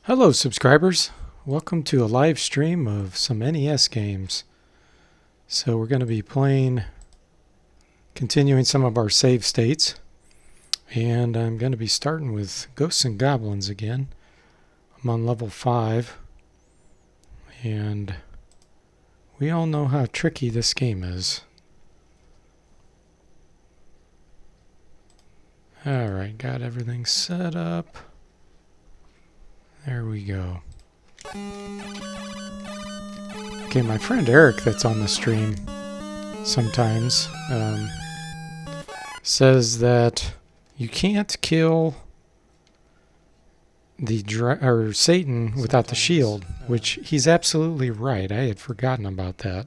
Hello subscribers, welcome to a live stream of some NES games. So we're going to be continuing some of our save states, and I'm going to be starting with Ghosts and Goblins again. I'm on level 5, and we all know how tricky this game is. Alright, got everything set up. There we go. Okay, my friend Eric that's on the stream sometimes says that you can't kill the Satan without the shield, which he's absolutely right. I had forgotten about that.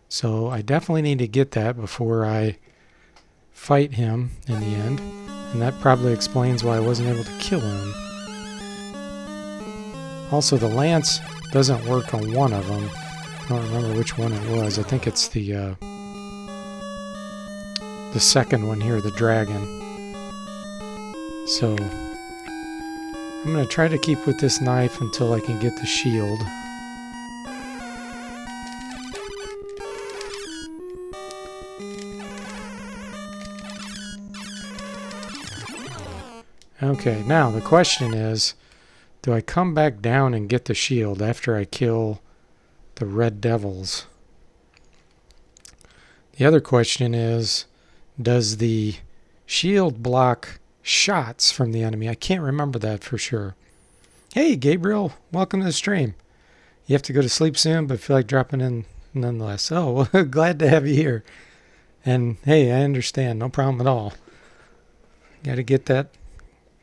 So I definitely need to get that before I fight him in the end, and that probably explains why I wasn't able to kill him. Also, the lance doesn't work on one of them. I don't remember which one it was. I think it's the second one here, the dragon. So I'm going to try to keep with this knife until I can get the shield. Okay, now the question is, do I come back down and get the shield after I kill the red devils? The other question is, does the shield block shots from the enemy? I can't remember that for sure. Hey, Gabriel, welcome to the stream. You have to go to sleep soon, but feel like dropping in nonetheless. Oh, well, glad to have you here. And hey, I understand, no problem at all. Got to get that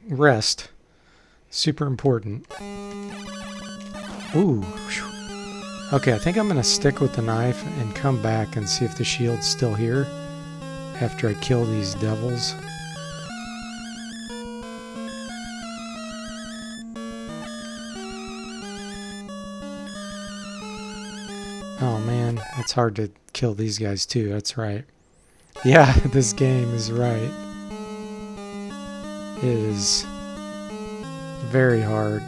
rest. Super important. Ooh. Okay, I think I'm going to stick with the knife and come back and see if the shield's still here after I kill these devils. Oh man, it's hard to kill these guys too, that's right. Yeah, this game is right. It is very hard.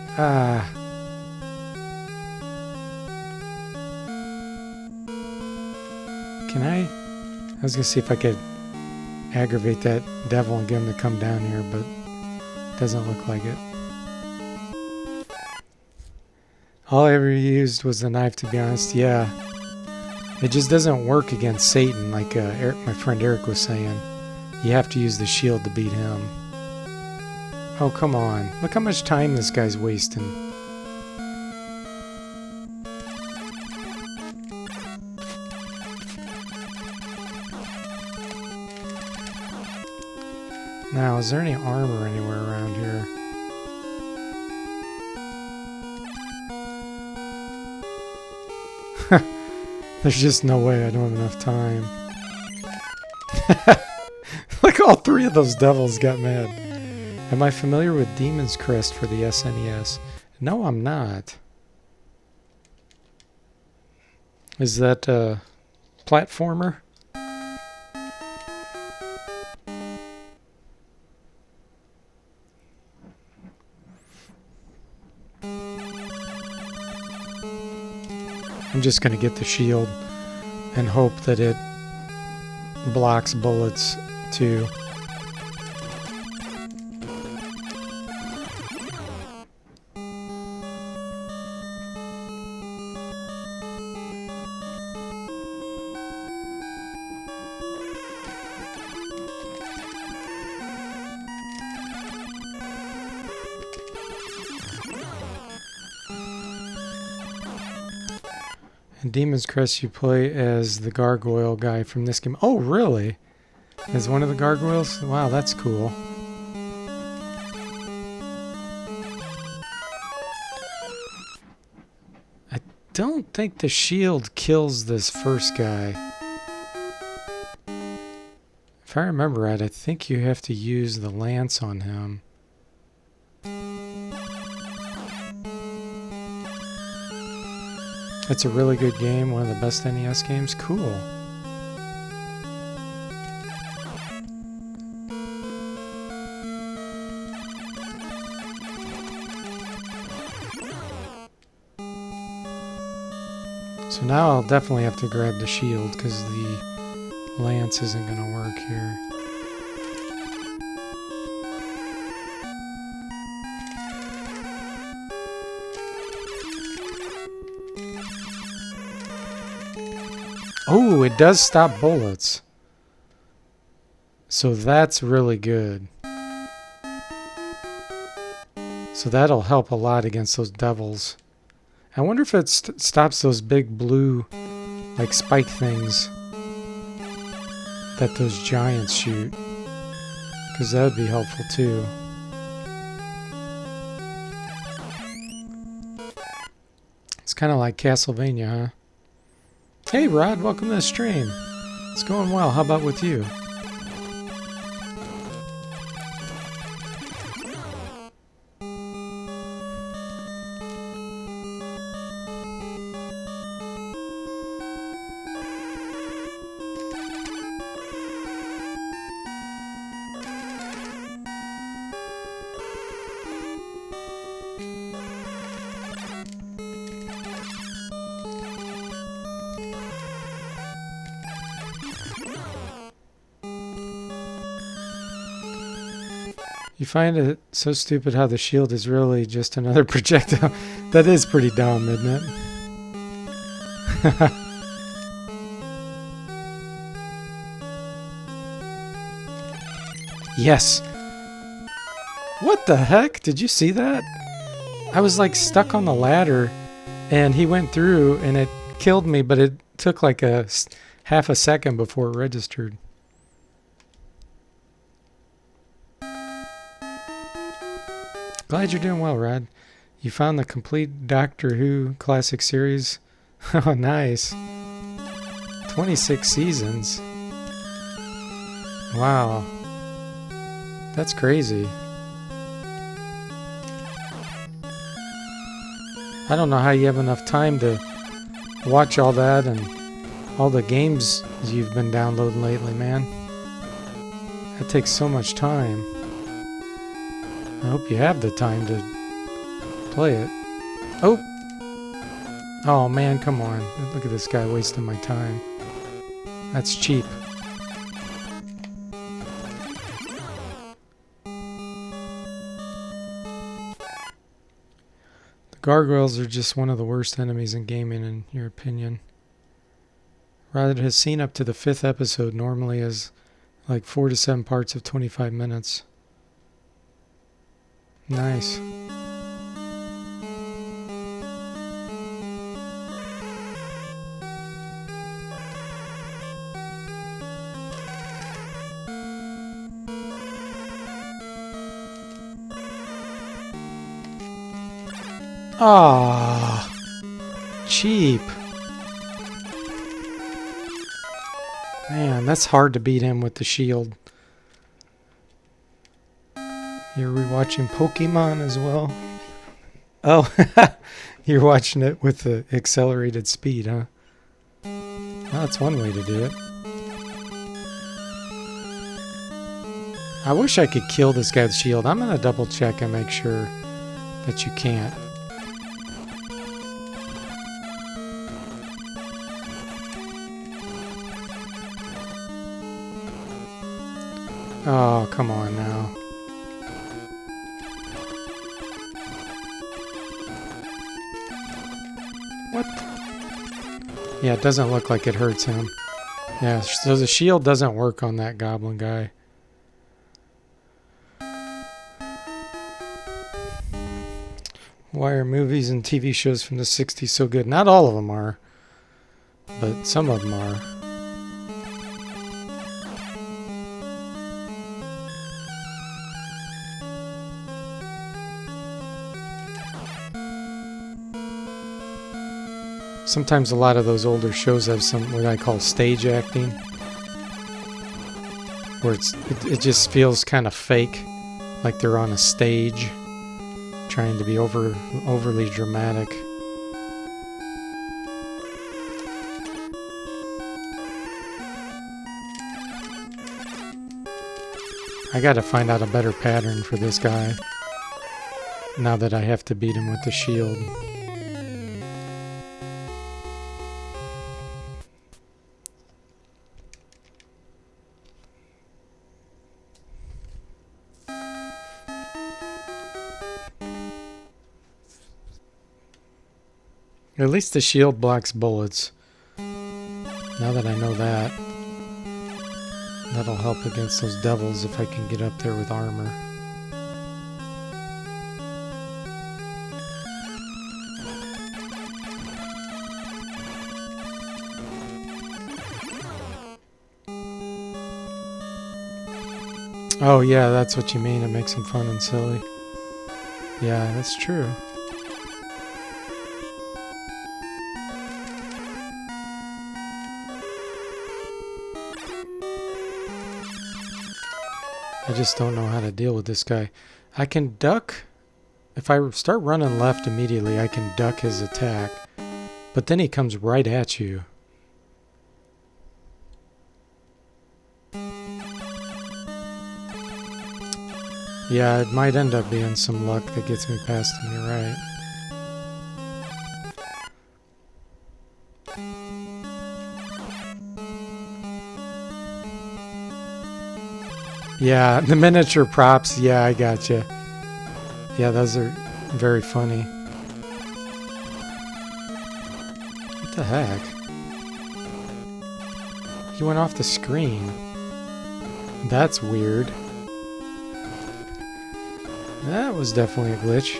Can I was going to see if I could aggravate that devil and get him to come down here, but it doesn't look like it. All I ever used was the knife, to be honest. Yeah. It just doesn't work against Satan, like my friend Eric was saying. You have to use the shield to beat him. Oh, come on. Look how much time this guy's wasting. Now, is there any armor anywhere around here? There's just no way. I don't have enough time. Like all three of those devils got mad. Am I familiar with Demon's Crest for the SNES? No, I'm not. Is that a platformer? I'm just going to get the shield and hope that it blocks bullets too. In Demon's Crest, you play as the gargoyle guy from this game. Oh, really? As one of the gargoyles? Wow, that's cool. I don't think the shield kills this first guy. If I remember right, I think you have to use the lance on him. It's a really good game, one of the best NES games. Cool. So now I'll definitely have to grab the shield because the lance isn't going to work here. Oh, it does stop bullets. So that's really good. So that'll help a lot against those devils. I wonder if it stops those big blue, like, spike things that those giants shoot. Because that would be helpful too. It's kind of like Castlevania, huh? Hey Rod, welcome to the stream. It's going well. How about with you? You find it so stupid how the shield is really just another projectile. That is pretty dumb, isn't it? Yes. What the heck? Did you see that? I was like stuck on the ladder and he went through and it killed me, but it took like half a second before it registered. Glad you're doing well, Rod. You found the complete Doctor Who classic series? Oh, nice. 26 seasons. Wow. That's crazy. I don't know how you have enough time to watch all that and all the games you've been downloading lately, man. That takes so much time. I hope you have the time to play it. Oh! Oh man, come on. Look at this guy wasting my time. That's cheap. The gargoyles are just one of the worst enemies in gaming, in your opinion. Rod has seen up to the 5th episode, normally as like 4 to 7 parts of 25 minutes. Nice. Ah, cheap. Man, that's hard to beat him with the shield. You're rewatching Pokemon as well? Oh, you're watching it with the accelerated speed, huh? Well, that's one way to do it. I wish I could kill this guy with shield. I'm gonna double check and make sure that you can't. Oh, come on now. What? Yeah, it doesn't look like it hurts him. Yeah, so the shield doesn't work on that goblin guy. Why are movies and TV shows from the 60s so good? Not all of them are, but some of them are. Sometimes a lot of those older shows have some what I call stage acting, where it just feels kind of fake, like they're on a stage, trying to be overly dramatic. I gotta find out a better pattern for this guy, now that I have to beat him with the shield. At least the shield blocks bullets. Now that I know that, that'll help against those devils if I can get up there with armor. Oh yeah, that's what you mean. It makes them fun and silly. Yeah, that's true. I just don't know how to deal with this guy. I can duck. If I start running left immediately, I can duck his attack. But then he comes right at you. Yeah, it might end up being some luck that gets me past him, you're right. Yeah, the miniature props, yeah, I gotcha. Yeah, those are very funny. What the heck? He went off the screen. That's weird. That was definitely a glitch.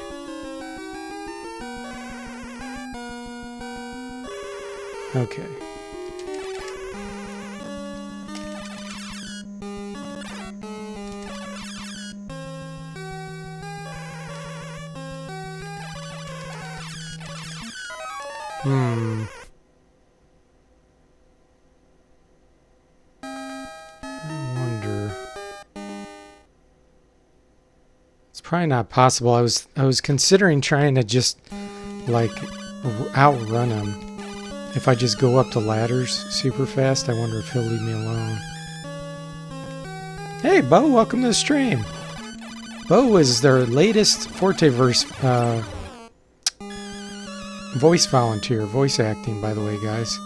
Okay. I wonder. It's probably not possible. I was considering trying to just like outrun him. If I just go up the ladders super fast, I wonder if he'll leave me alone. Hey, Bo, welcome to the stream. Bo is their latest Forteverse voice volunteer, voice acting, by the way, guys.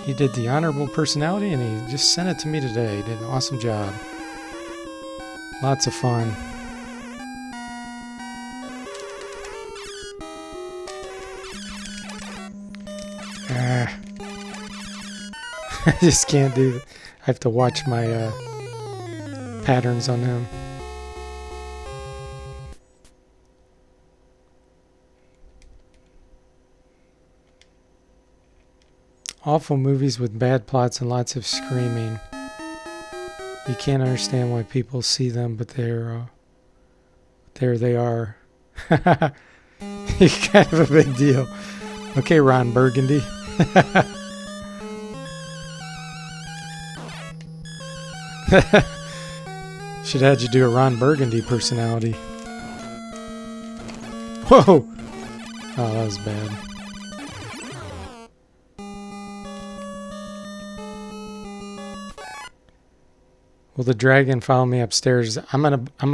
He did the honorable personality, and he just sent it to me today. He did an awesome job. Lots of fun. I just can't do it. I have to watch my patterns on him. Awful movies with bad plots and lots of screaming. You can't understand why people see them, but there they are. He's kind of a big deal. Okay, Ron Burgundy. Should have had you do a Ron Burgundy personality. Whoa! Oh, that was bad. Will the dragon follow me upstairs? I'm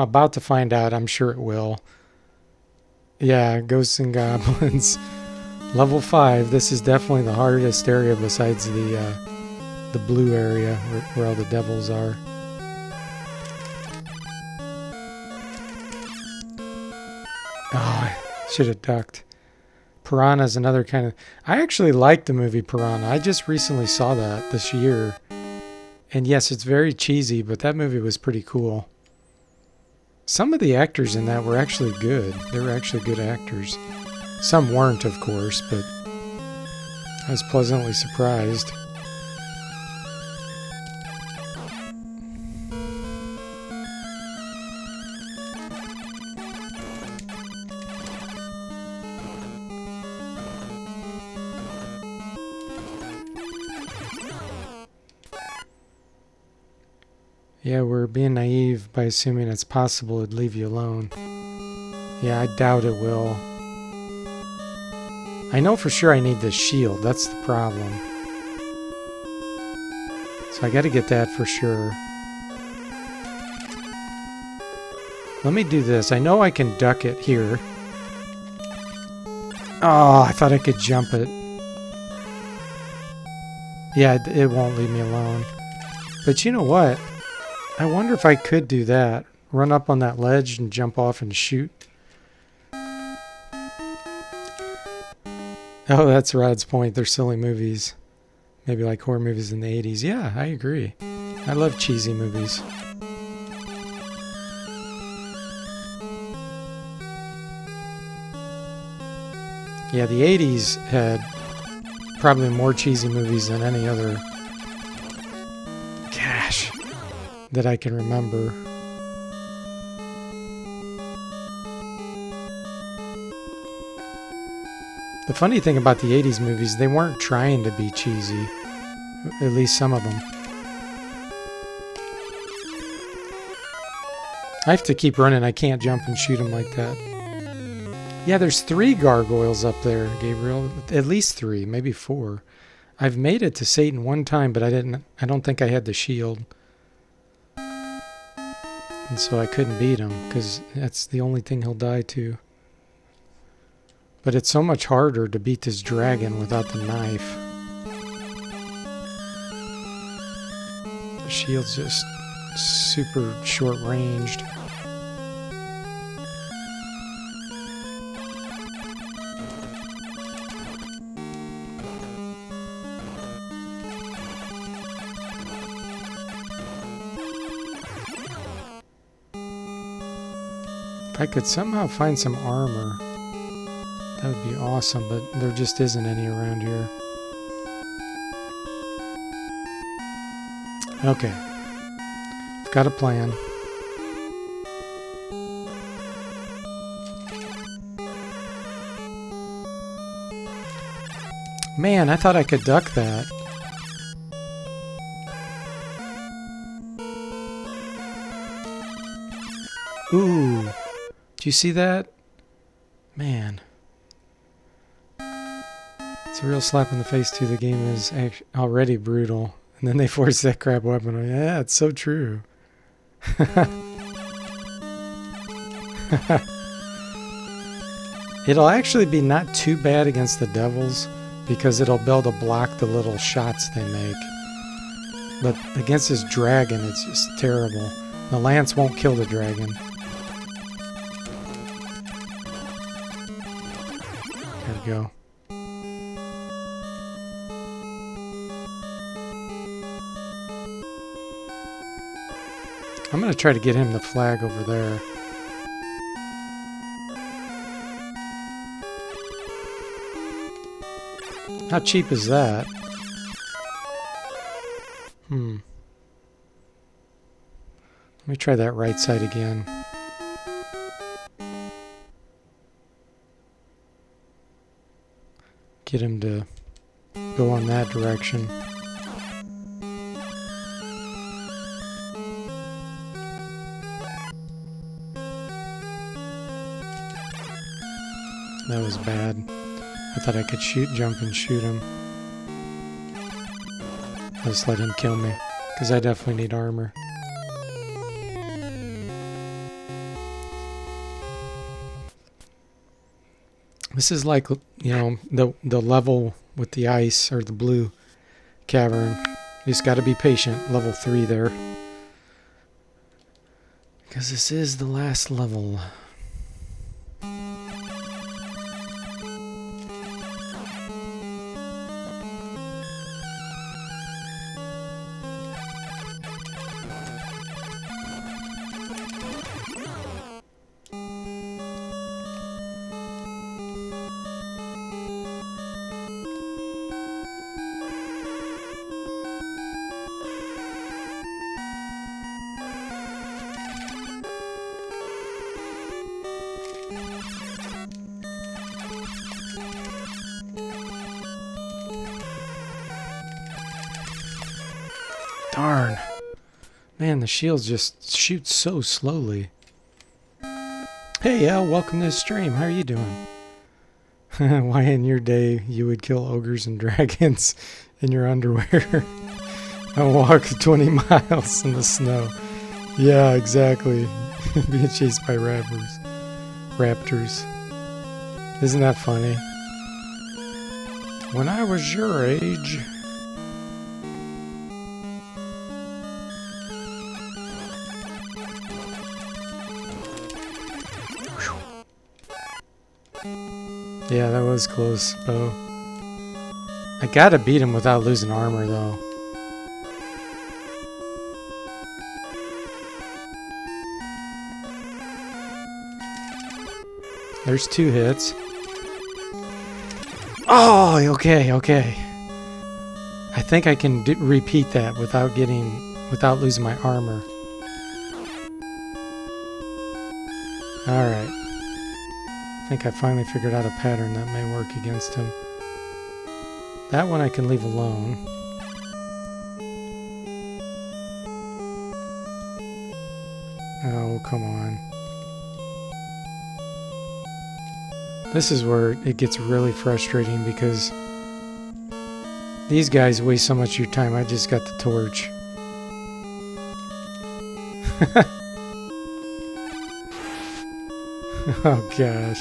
about to find out. I'm sure it will. Yeah, Ghosts and Goblins. Level 5. This is definitely the hardest area besides the blue area where all the devils are. Oh, I should have ducked. Piranha's another kind of... I actually like the movie Piranha. I just recently saw that this year. And yes, it's very cheesy, but that movie was pretty cool. Some of the actors in that were actually good. They were actually good actors. Some weren't, of course, but I was pleasantly surprised. Yeah, we're being naive by assuming it's possible it'd leave you alone. Yeah, I doubt it will. I know for sure I need this shield. That's the problem. So I gotta get that for sure. Let me do this. I know I can duck it here. Oh, I thought I could jump it. Yeah, it won't leave me alone. But you know what? I wonder if I could do that. Run up on that ledge and jump off and shoot. Oh, that's Rod's point. They're silly movies. Maybe like horror movies in the 80s. Yeah, I agree. I love cheesy movies. Yeah, the 80s had probably more cheesy movies than any other, gosh, that I can remember. The funny thing about the 80s movies, they weren't trying to be cheesy. At least some of them. I have to keep running. I can't jump and shoot them like that. Yeah, there's 3 gargoyles up there, Gabriel. At least 3, maybe 4. I've made it to Satan one time, but I don't think I had the shield. And so I couldn't beat him, because that's the only thing he'll die to. But it's so much harder to beat this dragon without the knife. The shield's just super short-ranged. If I could somehow find some armor, that would be awesome, but there just isn't any around here. Okay. I've got a plan. Man, I thought I could duck that. Ooh. Do you see that? Man. It's a real slap in the face, too. The game is already brutal. And then they force that crap weapon on you. Yeah, it's so true. It'll actually be not too bad against the devils, because it'll be able to block the little shots they make. But against this dragon, it's just terrible. The lance won't kill the dragon. There we go. I'm going to try to get him the flag over there. How cheap is that? Let me try that right side again. Get him to go on that direction. That was bad. I thought I could jump and shoot him. I'll just let him kill me, because I definitely need armor. This is like, you know, the level with the ice, or the blue cavern. You just got to be patient. Level 3 there. Because this is the last level. Darn. Man, the shields just shoot so slowly. Hey, Al, welcome to the stream. How are you doing? Why in your day you would kill ogres and dragons in your underwear and walk 20 miles in the snow. Yeah, exactly. Being chased by raptors. Isn't that funny? When I was your age... Yeah, that was close, Bo. I gotta beat him without losing armor, though. There's 2 hits. Oh, okay, okay. I think I can repeat that without losing my armor. Alright. I think I finally figured out a pattern that may work against him. That one I can leave alone. Oh, come on. This is where it gets really frustrating because these guys waste so much of your time. I just got the torch. Oh gosh.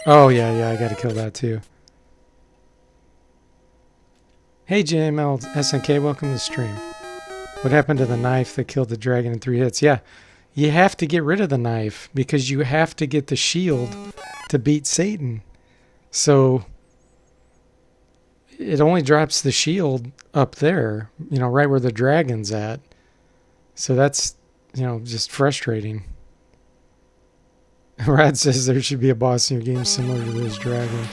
Oh yeah, I gotta kill that too. Hey JML SNK, welcome to the stream. What happened to the knife that killed the dragon in 3 hits? Yeah, you have to get rid of the knife because you have to get the shield to beat Satan. So it only drops the shield up there, you know, right where the dragon's at. So that's, you know, just frustrating. Rad says there should be a boss in your game similar to this dragon.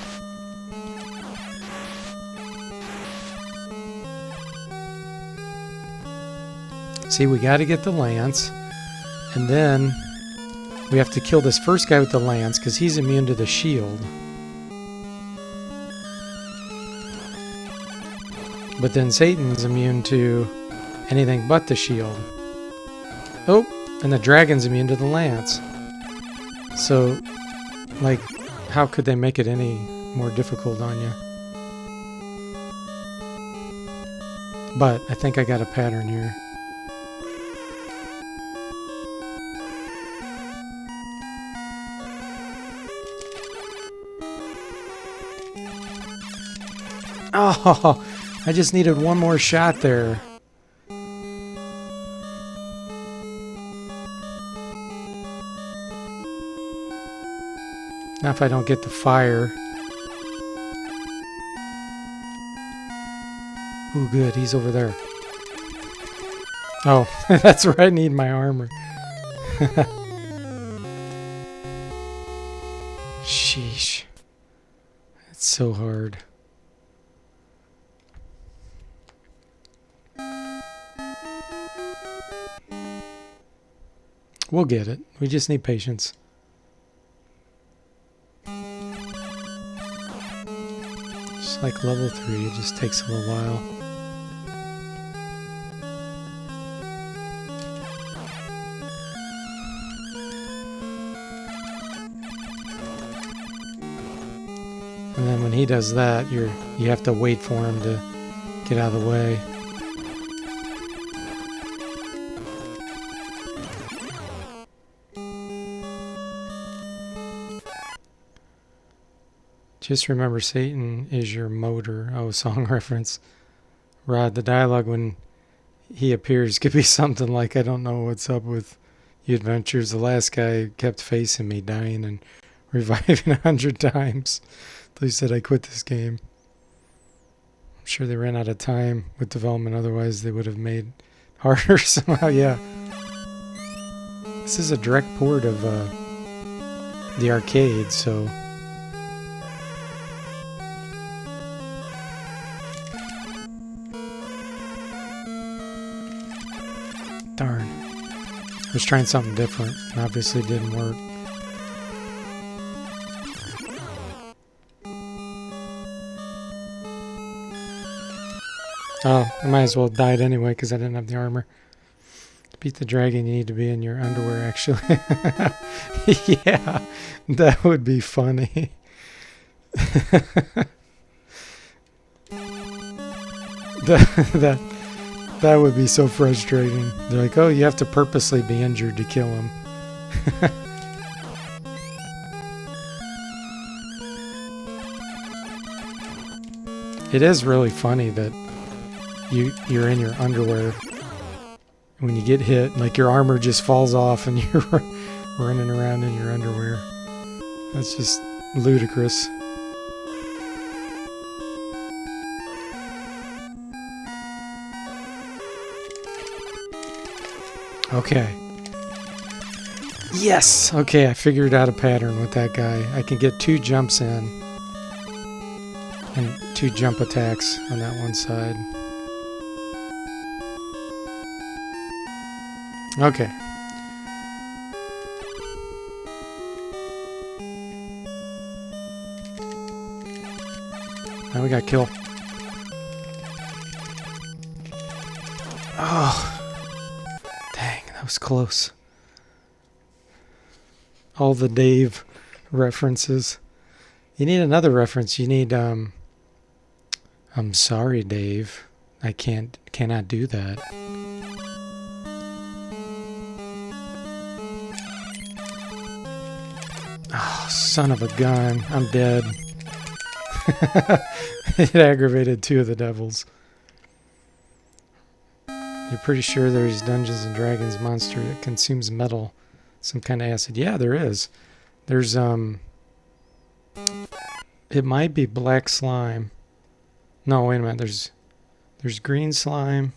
See, we got to get the lance, and then we have to kill this first guy with the lance because he's immune to the shield. But then Satan's immune to anything but the shield. Oh, and the dragon's immune to the lance. So, like, how could they make it any more difficult on you? But I think I got a pattern here. Oh, I just needed one more shot there. Now if I don't get the fire. Ooh, good, he's over there. Oh, that's where I need my armor. Sheesh. It's so hard. We'll get it. We just need patience. Just like level 3, it just takes a little while. And then when he does that, you have to wait for him to get out of the way. Just remember, Satan is your motor. Oh, song reference. Rod, the dialogue when he appears could be something like, I don't know what's up with you adventures. The last guy kept facing me, dying and reviving 100 times. They said I quit this game. I'm sure they ran out of time with development, otherwise they would have made it harder somehow. Yeah. This is a direct port of the arcade, so... Darn. I was trying something different, and obviously it didn't work. Oh, I might as well have died anyway because I didn't have the armor. To beat the dragon, you need to be in your underwear, actually. Yeah, that would be funny. That would be so frustrating. They're like, oh, you have to purposely be injured to kill him. It is really funny that you're in your underwear. When you get hit, like your armor just falls off and you're running around in your underwear. That's just ludicrous. Okay. Yes! Okay, I figured out a pattern with that guy. I can get 2 jumps in. And 2 jump attacks on that one side. Okay. Now we got kill. Oh. Dang, that was close. All the Dave references. You need another reference. You need, I'm sorry, Dave. I cannot do that. Oh, son of a gun. I'm dead. It aggravated 2 of the devils. You're pretty sure there's Dungeons and Dragons monster that consumes metal, some kind of acid. Yeah, there is. There's it might be black slime. No, wait a minute. There's green slime.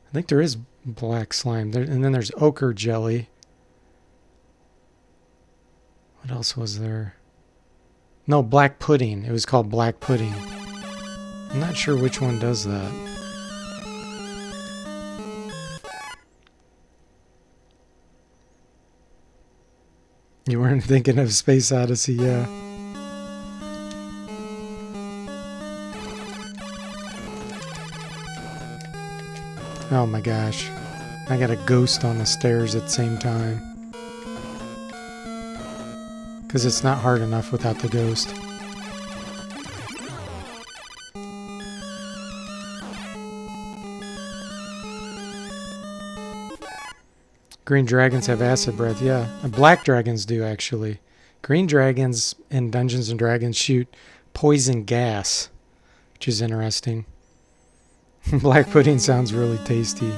I think there is black slime. And then there's ochre jelly. What else was there? No, black pudding. It was called black pudding. I'm not sure which one does that. You weren't thinking of Space Odyssey, yeah. Oh my gosh. I got a ghost on the stairs at the same time. Because it's not hard enough without the ghost. Green dragons have acid breath, yeah. And black dragons do, actually. Green dragons in Dungeons and Dragons shoot poison gas, which is interesting. Black pudding sounds really tasty.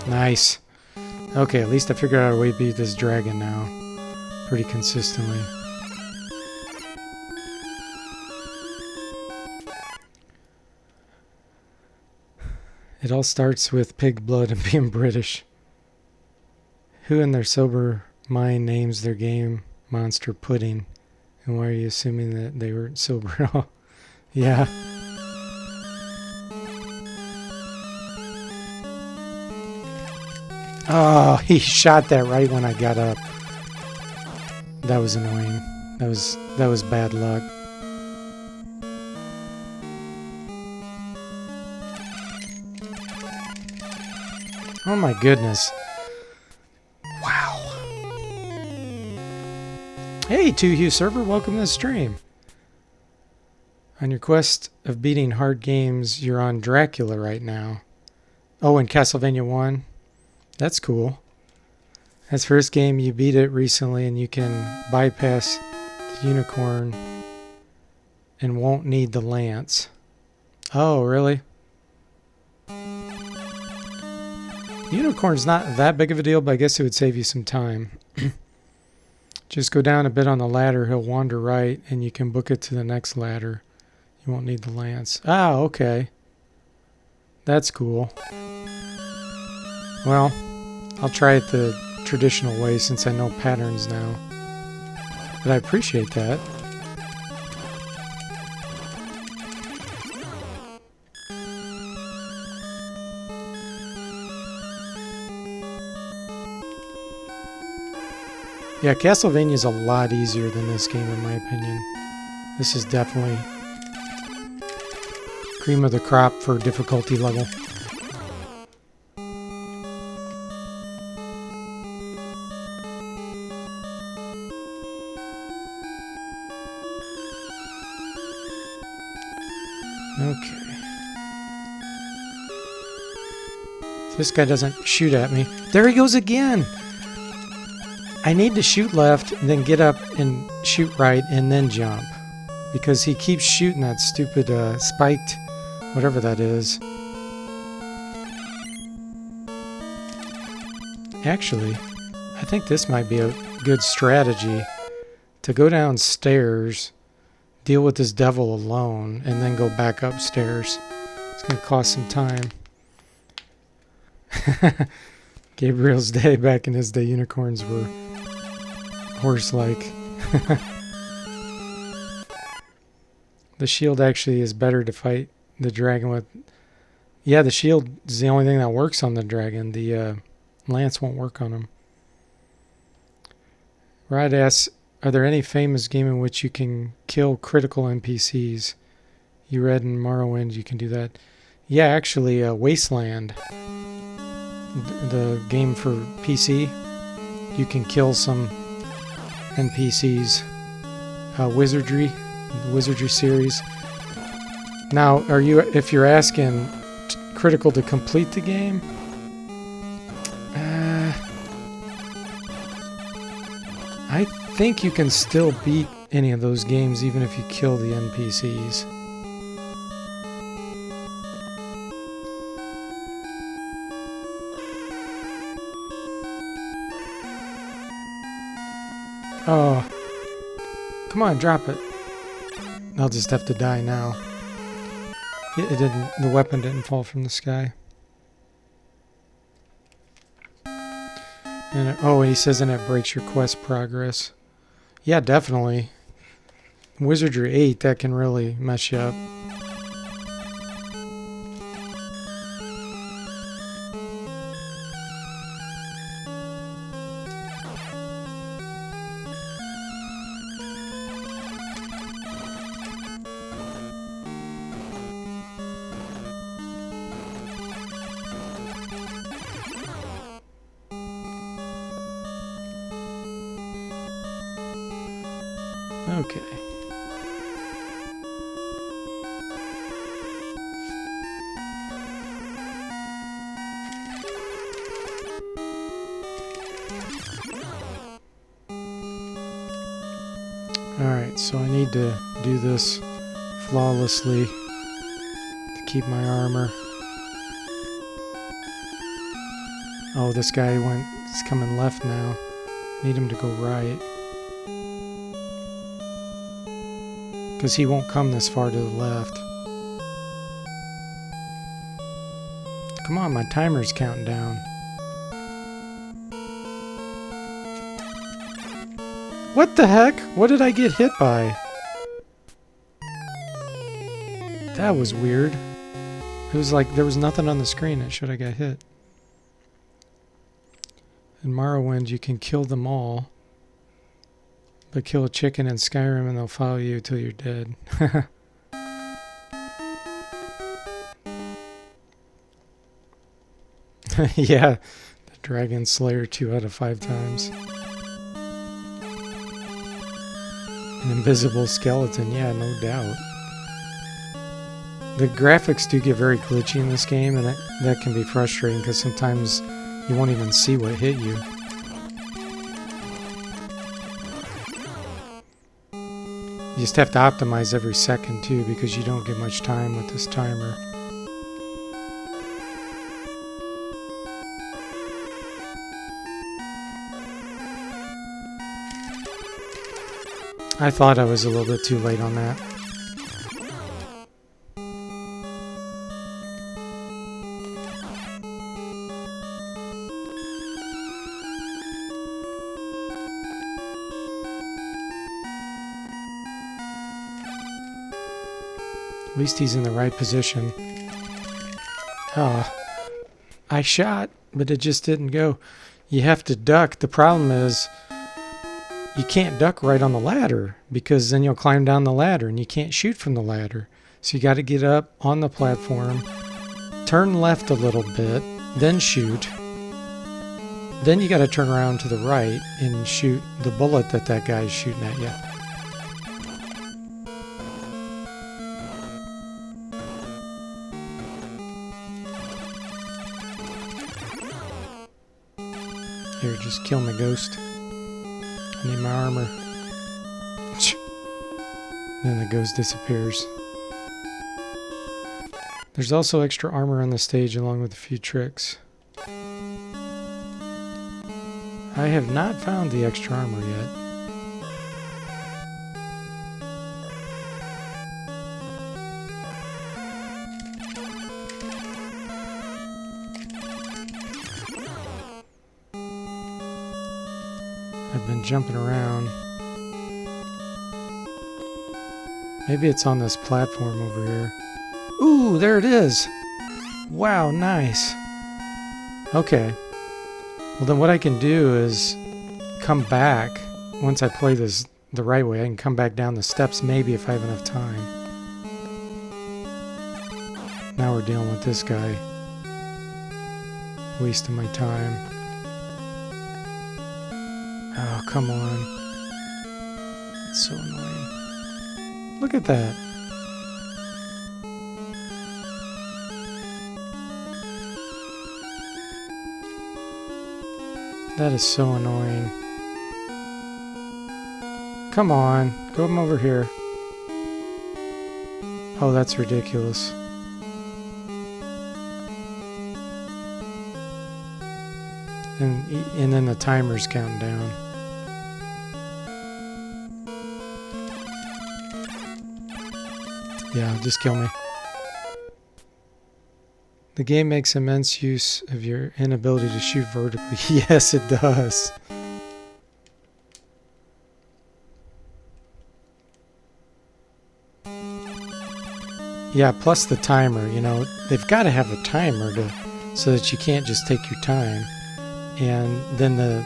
Nice. Okay, at least I figured out a way to beat this dragon now. Pretty consistently. It all starts with pig blood and being British. Who in their sober mind names their game Monster Pudding? And why are you assuming that they were sober at all? Yeah. Oh, he shot that right when I got up. That was annoying. That was bad luck. Oh my goodness. Wow. Hey, 2Hugh server, welcome to the stream. On your quest of beating hard games, you're on Dracula right now. Oh, and Castlevania 1. That's cool. That's the first game you beat it recently, and you can bypass the unicorn and won't need the lance. Oh, really? Unicorn's not that big of a deal, but I guess it would save you some time. Just go down a bit on the ladder, he'll wander right, and you can book it to the next ladder. You won't need the lance. Ah, okay. That's cool. Well, I'll try it the traditional way since I know patterns now. But I appreciate that. Yeah, Castlevania is a lot easier than this game in my opinion. This is definitely cream of the crop for difficulty level. Okay. This guy doesn't shoot at me. There he goes again! I need to shoot left, then get up and shoot right, and then jump. because he keeps shooting that stupid spiked whatever that is. Actually, I think this might be a good strategy to go downstairs, deal with this devil alone, and then go back upstairs. It's going to cost some time. Gabriel's day, back in his day, unicorns were horse-like. The shield actually is better to fight the dragon with. Yeah, the shield is the only thing that works on the dragon. The lance won't work on him. Rod asks, are there any famous game in which you can kill critical NPCs? You read in Morrowind you can do that. Yeah, actually, Wasteland, the game for PC, you can kill some NPCs. Wizardry, the Wizardry series. Now, if you're asking critical to complete the game, I think you can still beat any of those games even if you kill the NPCs. Oh, come on, drop it. I'll just have to die now. It didn't. The weapon didn't fall from the sky. And he says, and it breaks your quest progress. Yeah, definitely. Wizardry 8, that can really mess you up. Okay. Alright, so I need to do this flawlessly to keep my armor. Oh, this guy is coming left now. Need him to go right. Because he won't come this far to the left. Come on, my timer's counting down. What the heck? What did I get hit by? That was weird. It was like there was nothing on the screen that showed I got hit. In Morrowind, you can kill them all. But kill a chicken in Skyrim and they'll follow you till you're dead. Yeah, the Dragon Slayer 2 out of 5 times. An invisible skeleton, yeah, no doubt. The graphics do get very glitchy in this game, and that can be frustrating because sometimes you won't even see what hit you. You just have to optimize every second too because you don't get much time with this timer. I thought I was a little bit too late on that. At least he's in the right position. I shot, but it just didn't go. You have to duck. The problem is you can't duck right on the ladder because then you'll climb down the ladder and you can't shoot from the ladder. So you got to get up on the platform, turn left a little bit, then shoot. Then you got to turn around to the right and shoot the bullet that guy's shooting at you. Here, just kill my ghost. I need my armor. Then the ghost disappears. There's also extra armor on the stage along with a few tricks. I have not found the extra armor yet. I've been jumping around. Maybe it's on this platform over here. Ooh, there it is! Wow, nice. Okay. Well, then what I can do is come back. Once I play this the right way, I can come back down the steps maybe if I have enough time. Now we're dealing with this guy. Wasting my time. Oh, come on. It's so annoying. Look at that. That is so annoying. Come on, come over here. Oh, that's ridiculous. And then the timer's counting down. Yeah, just kill me. The game makes immense use of your inability to shoot vertically. Yes, it does. Yeah, plus the timer, you know, they've got to have a timer so that you can't just take your time. And then the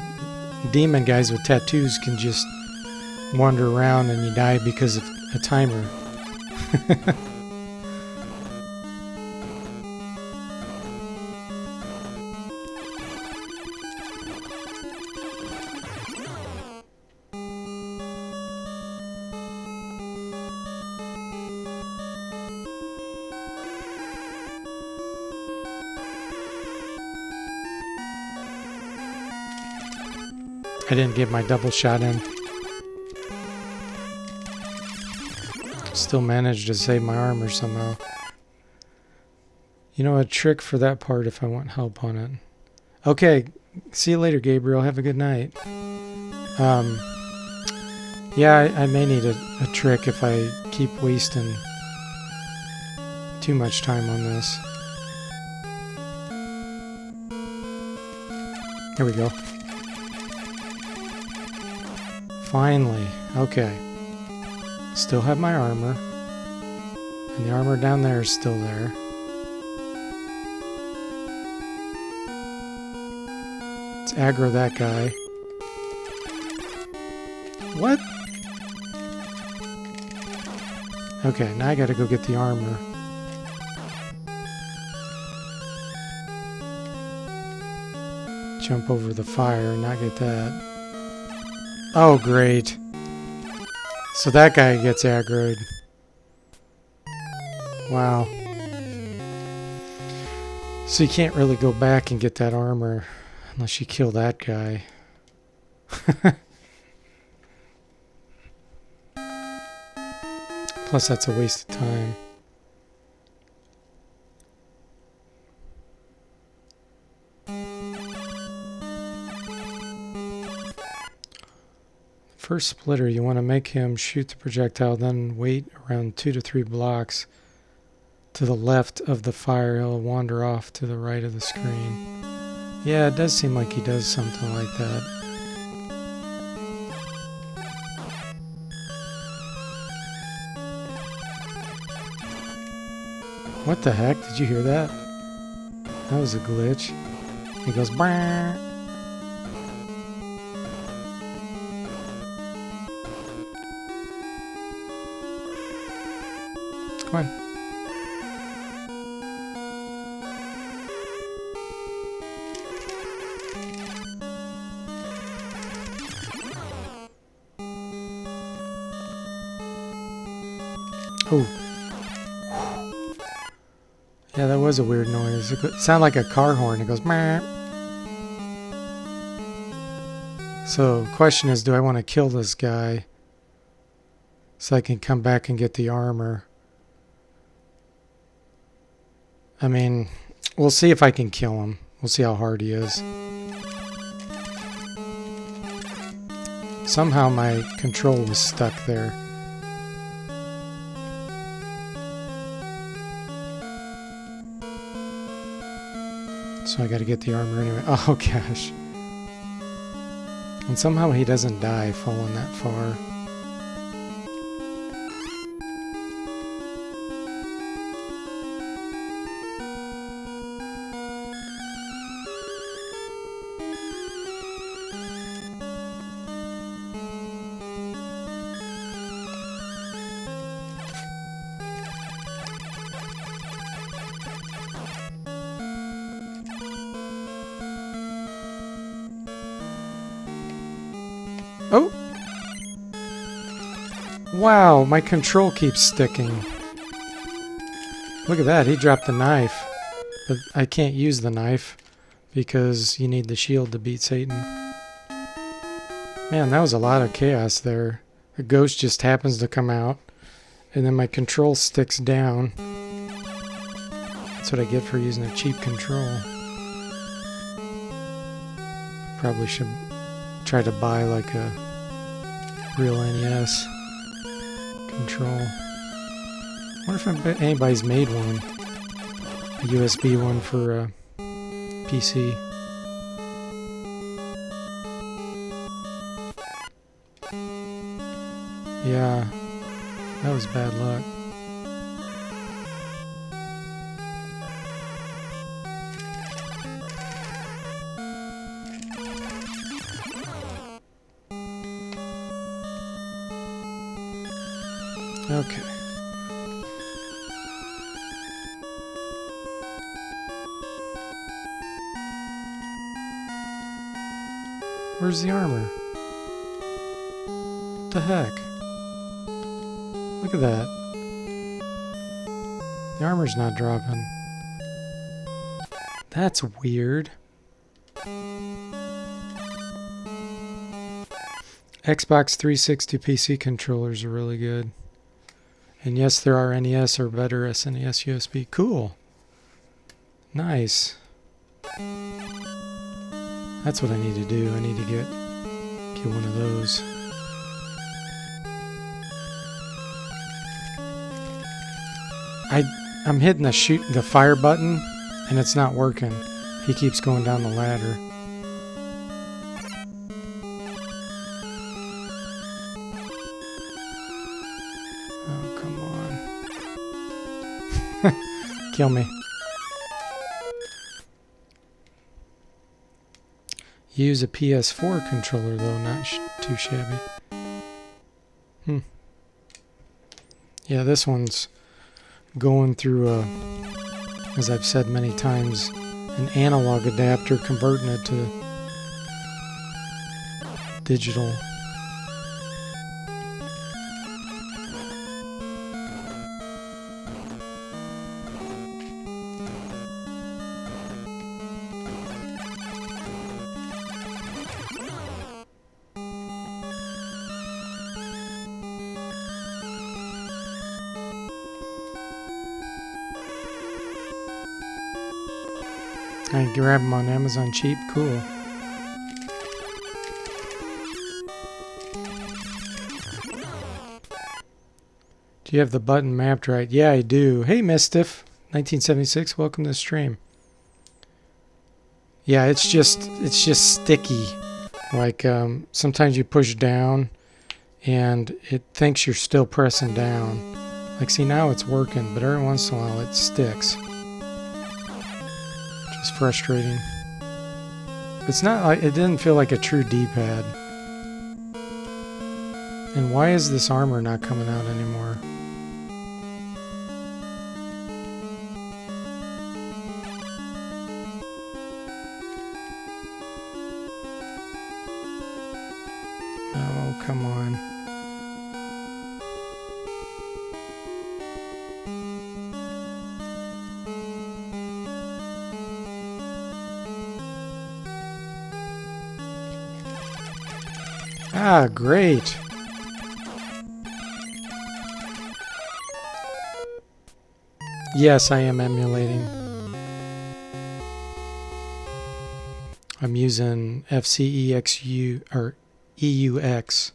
demon guys with tattoos can just wander around and you die because of a timer. I didn't get my double shot in. Still managed to save my armor somehow. You know, a trick for that part if I want help on it. Okay, see you later, Gabriel. Have a good night. Yeah, I may need a trick if I keep wasting too much time on this. Here we go. Finally. Okay. Still have my armor. And the armor down there is still there. Let's aggro that guy. What? Okay, now I gotta go get the armor. Jump over the fire and not get that. Oh, great. So that guy gets aggroed. Wow. So you can't really go back and get that armor unless you kill that guy. Plus that's a waste of time. First splitter, you want to make him shoot the projectile, then wait around 2 to 3 blocks to the left of the fire. He'll wander off to the right of the screen. Yeah, it does seem like he does something like that. What the heck? Did you hear that? That was a glitch. He goes, bah! Come on. Oh. Yeah, that was a weird noise. It sounded like a car horn. It goes, meh. So, question is, do I want to kill this guy so I can come back and get the armor. I mean, we'll see if I can kill him. We'll see how hard he is. Somehow my control was stuck there. So I gotta get the armor anyway. Oh gosh. And somehow he doesn't die falling that far. Oh! Wow, my control keeps sticking. Look at that, he dropped the knife. But I can't use the knife because you need the shield to beat Satan. Man, that was a lot of chaos there. The ghost just happens to come out, and then my control sticks down. That's what I get for using a cheap control. Probably should try to buy like a real NES control. I wonder if anybody's made one. A USB one for PC. Yeah, that was bad luck. Okay. Where's the armor? What the heck? Look at that. The armor's not dropping. That's weird. Xbox 360 PC controllers are really good. And yes, there are NES or better SNES USB. Cool. Nice. That's what I need to do. I need to get one of those. I'm hitting the fire button and it's not working. He keeps going down the ladder. Oh, come on. Kill me. Use a PS4 controller though, not too shabby. Yeah, this one's going through as I've said many times, an analog adapter, converting it to digital. I can grab them on Amazon cheap. Cool. Do you have the button mapped right? Yeah, I do. Hey, Mistiff, 1976. Welcome to the stream. Yeah, it's just sticky. Like sometimes you push down, and it thinks you're still pressing down. Like, see, now it's working, but every once in a while it sticks. It's frustrating. It's not like, it didn't feel like a true D-pad. And why is this armor not coming out anymore? Oh, come on. Ah, great. Yes, I am emulating. I'm using FCEXU or EUX.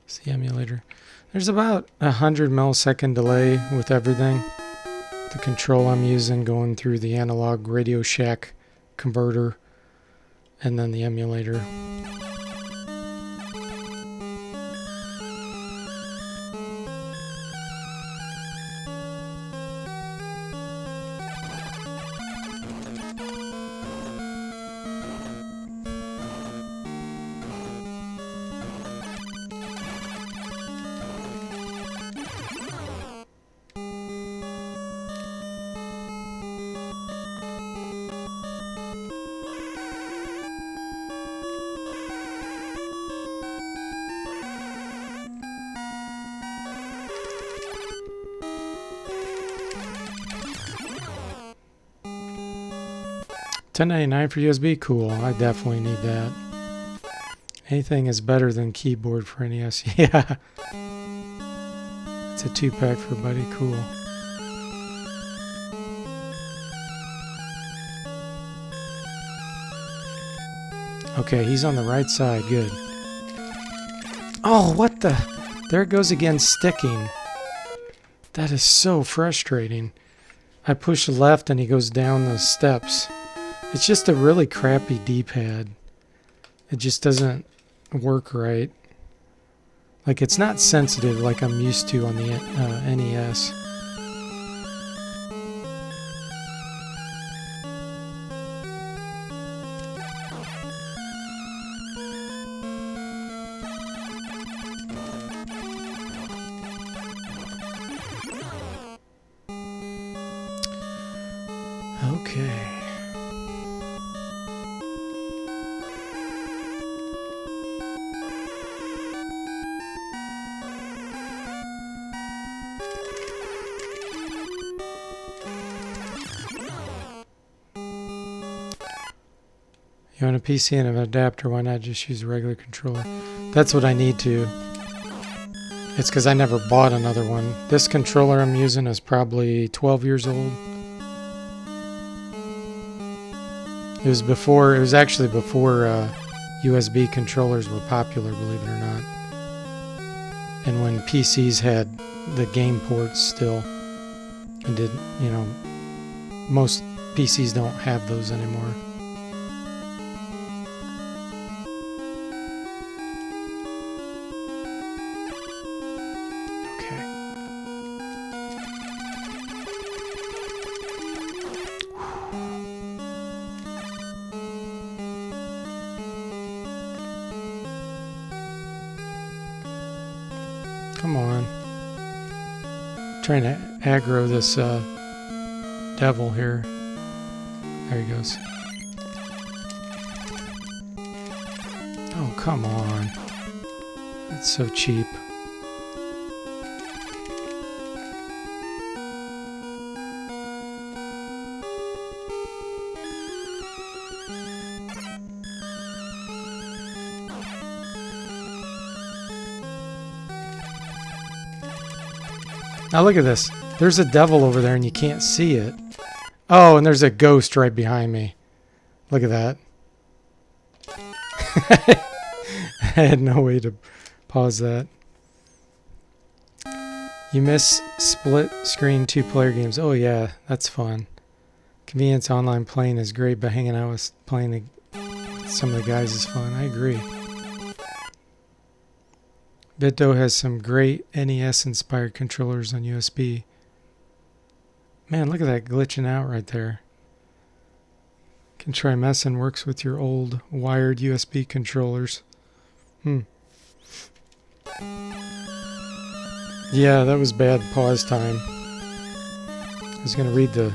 It's the emulator. There's about 100 millisecond delay with everything. The control I'm using going through the analog Radio Shack converter and then the emulator. $10.99 for USB, cool. I definitely need that. Anything is better than keyboard for NES. Yeah. It's a 2-pack for Buddy, cool. Okay, he's on the right side, good. Oh, what the? There it goes again, sticking. That is so frustrating. I push left and he goes down those steps. It's just a really crappy D-pad. It just doesn't work right. Like, it's not sensitive like I'm used to on the NES. Okay. You want a PC and an adapter, why not just use a regular controller? That's what I need to. It's because I never bought another one. This controller I'm using is probably 12 years old. It was actually before USB controllers were popular, believe it or not. And when PCs had the game ports still. And most PCs don't have those anymore. Come on. Trying to aggro this devil here. There he goes. Oh, come on. That's so cheap. Now look at this. There's a devil over there and you can't see it. Oh, and there's a ghost right behind me. Look at that. I had no way to pause that. You miss split screen 2-player games. Oh yeah, that's fun. Convenience online playing is great, but hanging out with playing some of the guys is fun. I agree. BitDo has some great NES-inspired controllers on USB. Man, look at that glitching out right there. Can try messing, works with your old wired USB controllers. Yeah, that was bad pause time. I was going to read the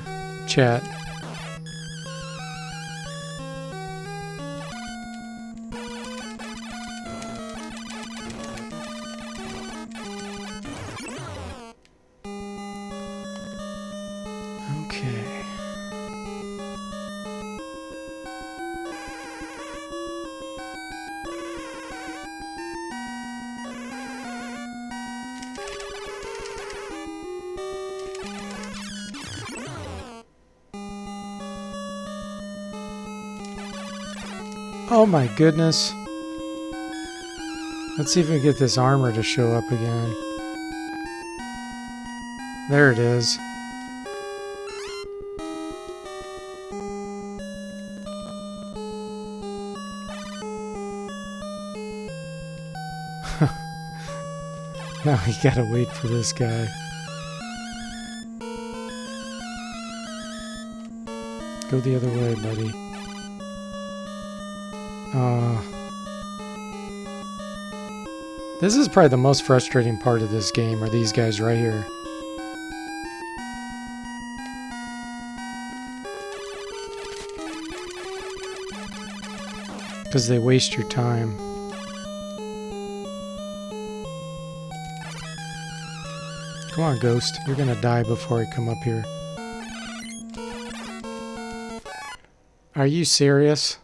chat. Okay. Oh my goodness. Let's see if we can get this armor to show up again. There it is. Now we gotta wait for this guy. Go the other way, buddy. This is probably the most frustrating part of this game, are these guys right here. Because they waste your time. Come on, Ghost. You're gonna die before I come up here. Are you serious?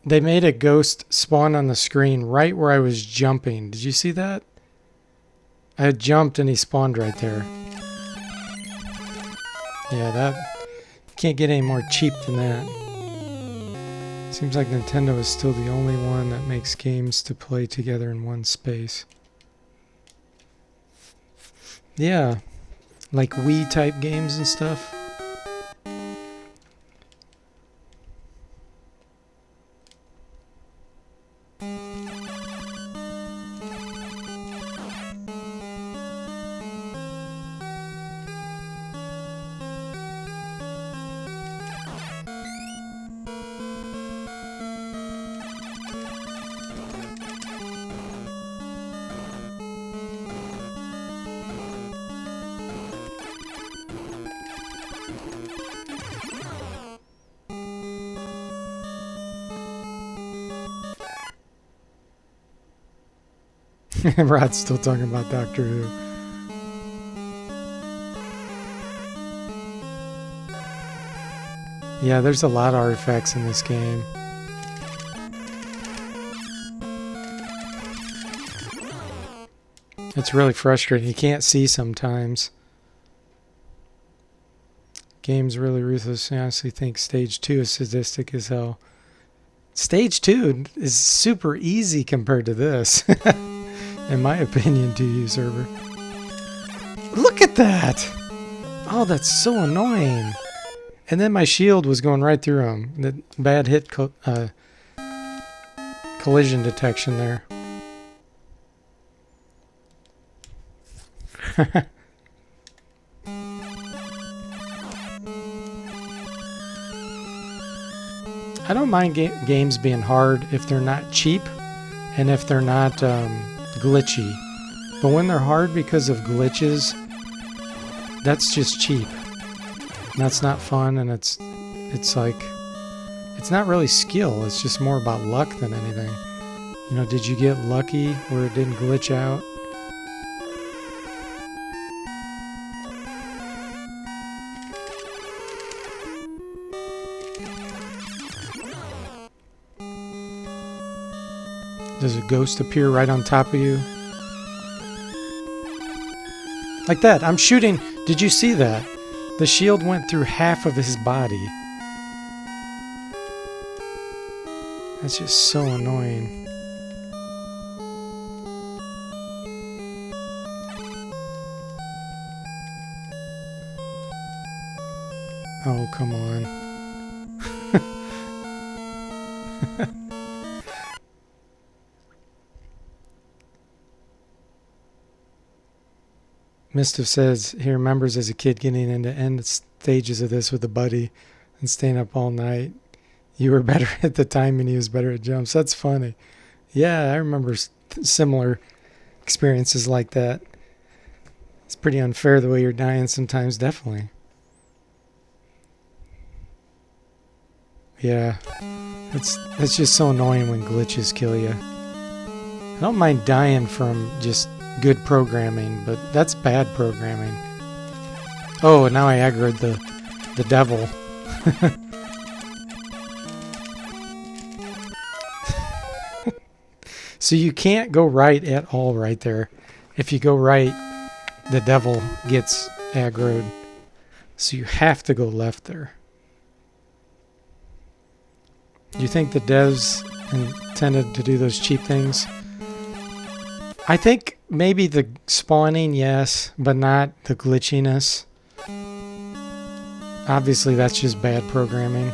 They made a ghost spawn on the screen right where I was jumping. Did you see that? I had jumped and he spawned right there. Yeah, that... Can't get any more cheap than that. Seems like Nintendo is still the only one that makes games to play together in one space. Yeah, like Wii type games and stuff. Rod's still talking about Doctor Who. Yeah, there's a lot of artifacts in this game. It's really frustrating. You can't see sometimes. Game's really ruthless. I honestly think Stage 2 is sadistic as hell. Stage 2 is super easy compared to this. In my opinion, to you, server. Look at that! Oh, that's so annoying. And then my shield was going right through him. The bad hit collision detection there. I don't mind games being hard if they're not cheap and if they're not glitchy. But when they're hard because of glitches, that's just cheap. And that's not fun, and it's like, it's not really skill, it's just more about luck than anything. You know, did you get lucky where it didn't glitch out? Does a ghost appear right on top of you? Like that. I'm shooting. Did you see that? The shield went through half of his body. That's just so annoying. Oh, come on. Mistiff says he remembers as a kid getting into end stages of this with a buddy and staying up all night. You were better at the time and he was better at jumps. That's funny. Yeah, I remember similar experiences like that. It's pretty unfair the way you're dying sometimes, definitely. Yeah, that's just so annoying when glitches kill you. I don't mind dying from just good programming, but that's bad programming. Oh, and now I aggroed the devil. So you can't go right at all right there. If you go right, the devil gets aggroed. So you have to go left there. Do you think the devs intended to do those cheap things? I think maybe the spawning, yes, but not the glitchiness. Obviously, that's just bad programming.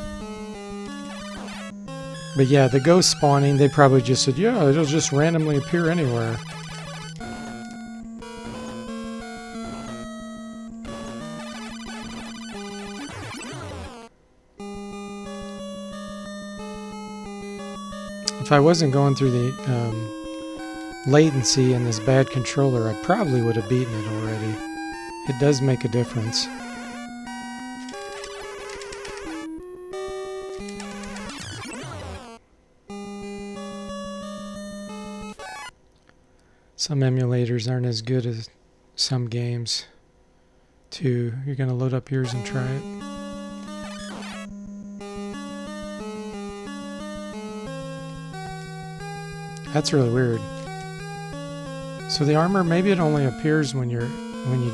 But yeah, the ghost spawning, they probably just said, yeah, it'll just randomly appear anywhere. If I wasn't going through the latency and this bad controller, I probably would have beaten it already. It does make a difference. Some emulators aren't as good as some games, too. You're going to load up yours and try it. That's really weird. So the armor, maybe it only appears when you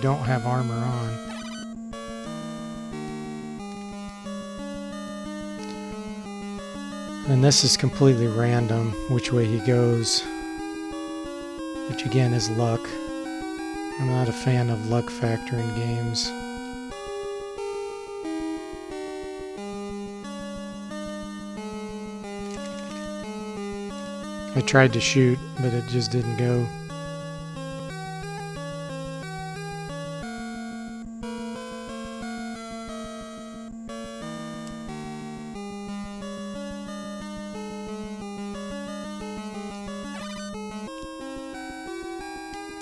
don't have armor on. And this is completely random, which way he goes. Which again is luck. I'm not a fan of luck factor in games. I tried to shoot, but it just didn't go.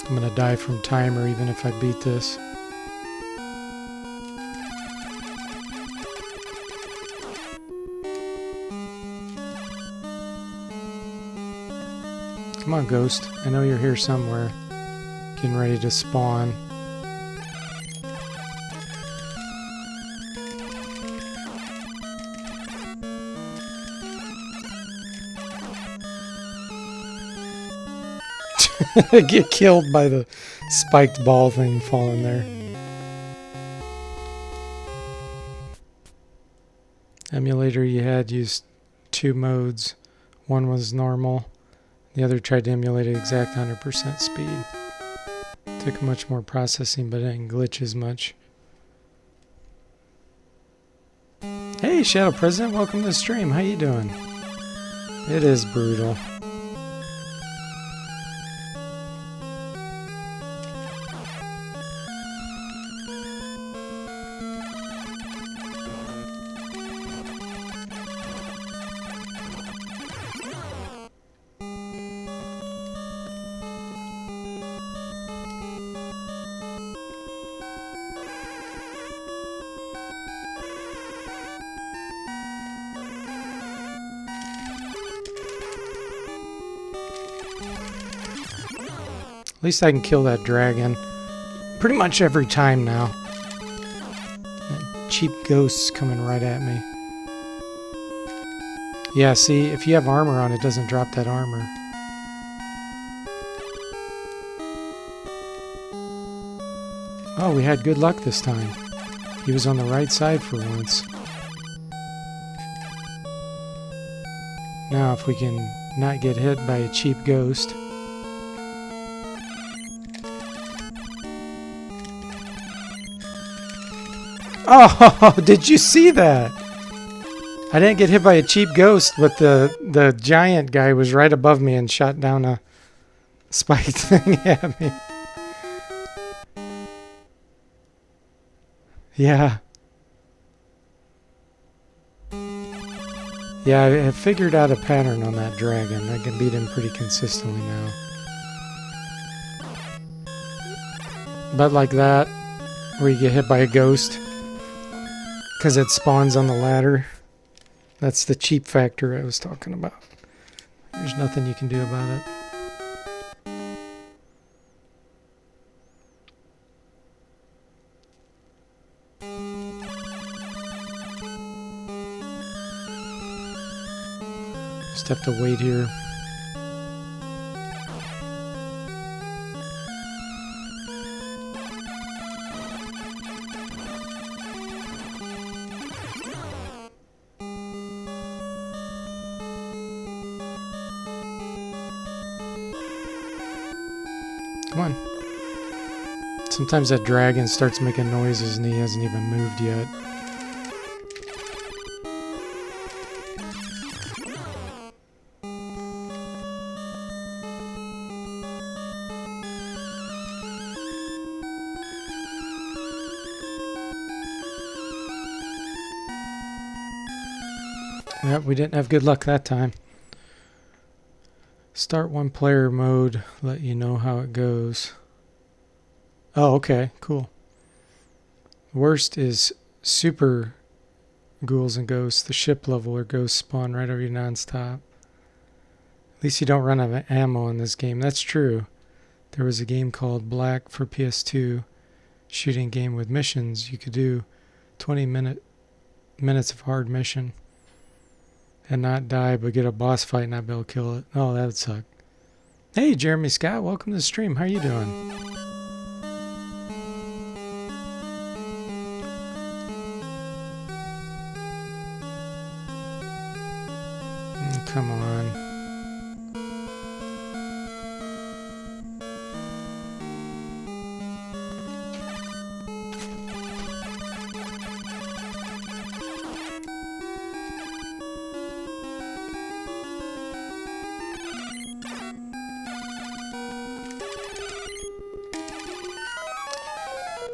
I'm gonna die from timer even if I beat this. Come on, Ghost. I know you're here somewhere. Getting ready to spawn. Get killed by the spiked ball thing falling there. Emulator you had used two modes. One was normal. The other tried to emulate an exact 100% speed. Took much more processing, but it didn't glitch as much. Hey, Shadow President, welcome to the stream. How you doing? It is brutal. At least I can kill that dragon pretty much every time now. That cheap ghost's coming right at me. Yeah, see, if you have armor on, it doesn't drop that armor. Oh, we had good luck this time. He was on the right side for once. Now, if we can not get hit by a cheap ghost. Oh, did you see that? I didn't get hit by a cheap ghost, but the giant guy was right above me and shot down a spiked thing at me. Yeah. Yeah, I figured out a pattern on that dragon. I can beat him pretty consistently now. But like that, where you get hit by a ghost, because it spawns on the ladder. That's the cheap factor I was talking about. There's nothing you can do about it. Just have to wait here. Come on. Sometimes that dragon starts making noises and he hasn't even moved yet. Yep, we didn't have good luck that time. Start one player mode, let you know how it goes. Oh, okay, cool. Worst is super ghouls and ghosts. The ship level or ghosts spawn right over you nonstop. At least you don't run out of ammo in this game. That's true. There was a game called Black for PS2, shooting game with missions. You could do 20 minutes of hard mission and not die, but get a boss fight and not be able to kill it. Oh, that would suck. Hey, Jeremy Scott, welcome to the stream. How you doing? Come on.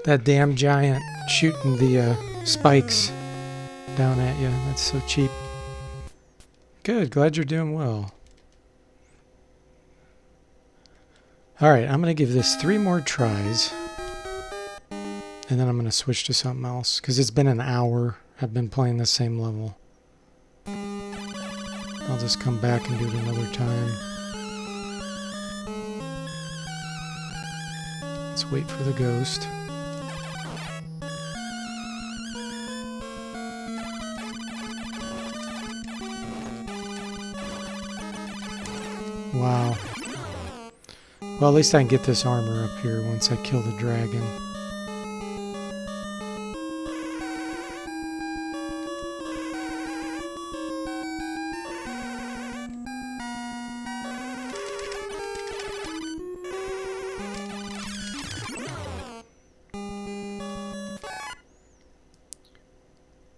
That damn giant shooting the spikes down at you. That's so cheap. Good, glad you're doing well. Alright, I'm going to give this 3 more tries. And then I'm going to switch to something else. Because it's been an hour. I've been playing the same level. I'll just come back and do it another time. Let's wait for the ghost. Wow. Well, at least I can get this armor up here once I kill the dragon.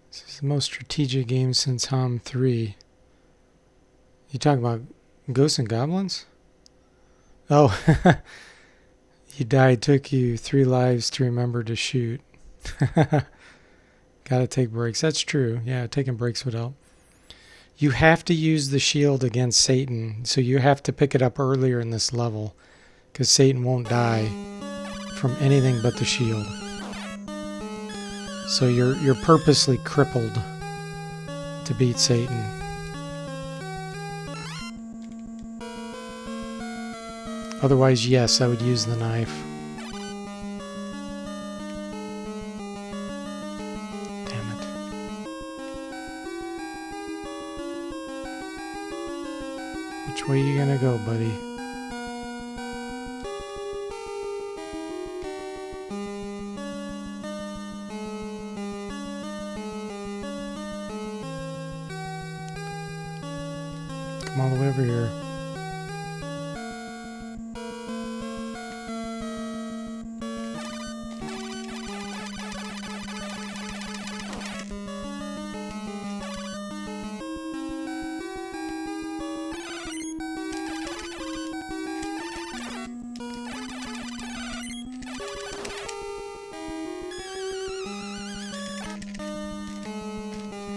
This is the most strategic game since HOM 3. You talking about Ghosts and Goblins? Oh, you died. Took you 3 lives to remember to shoot. Gotta take breaks. That's true. Yeah, taking breaks would help. You have to use the shield against Satan, so you have to pick it up earlier in this level, because Satan won't die from anything but the shield. So you're purposely crippled to beat Satan. Otherwise, yes, I would use the knife. Damn it. Which way you gonna go, buddy? Come all the way over here.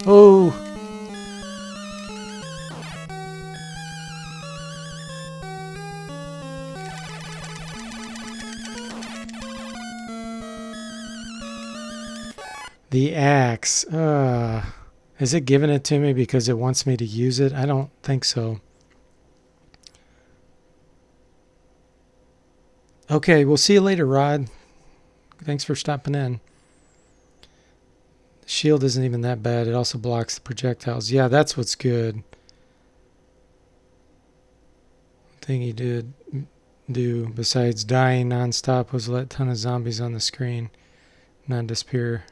Oh! The axe. Is it giving it to me because it wants me to use it? I don't think so. Okay, we'll see you later, Rod. Thanks for stopping in. The shield isn't even that bad. It also blocks the projectiles. Yeah, that's what's good. Thing he did do besides dying nonstop was let a ton of zombies on the screen not disappear.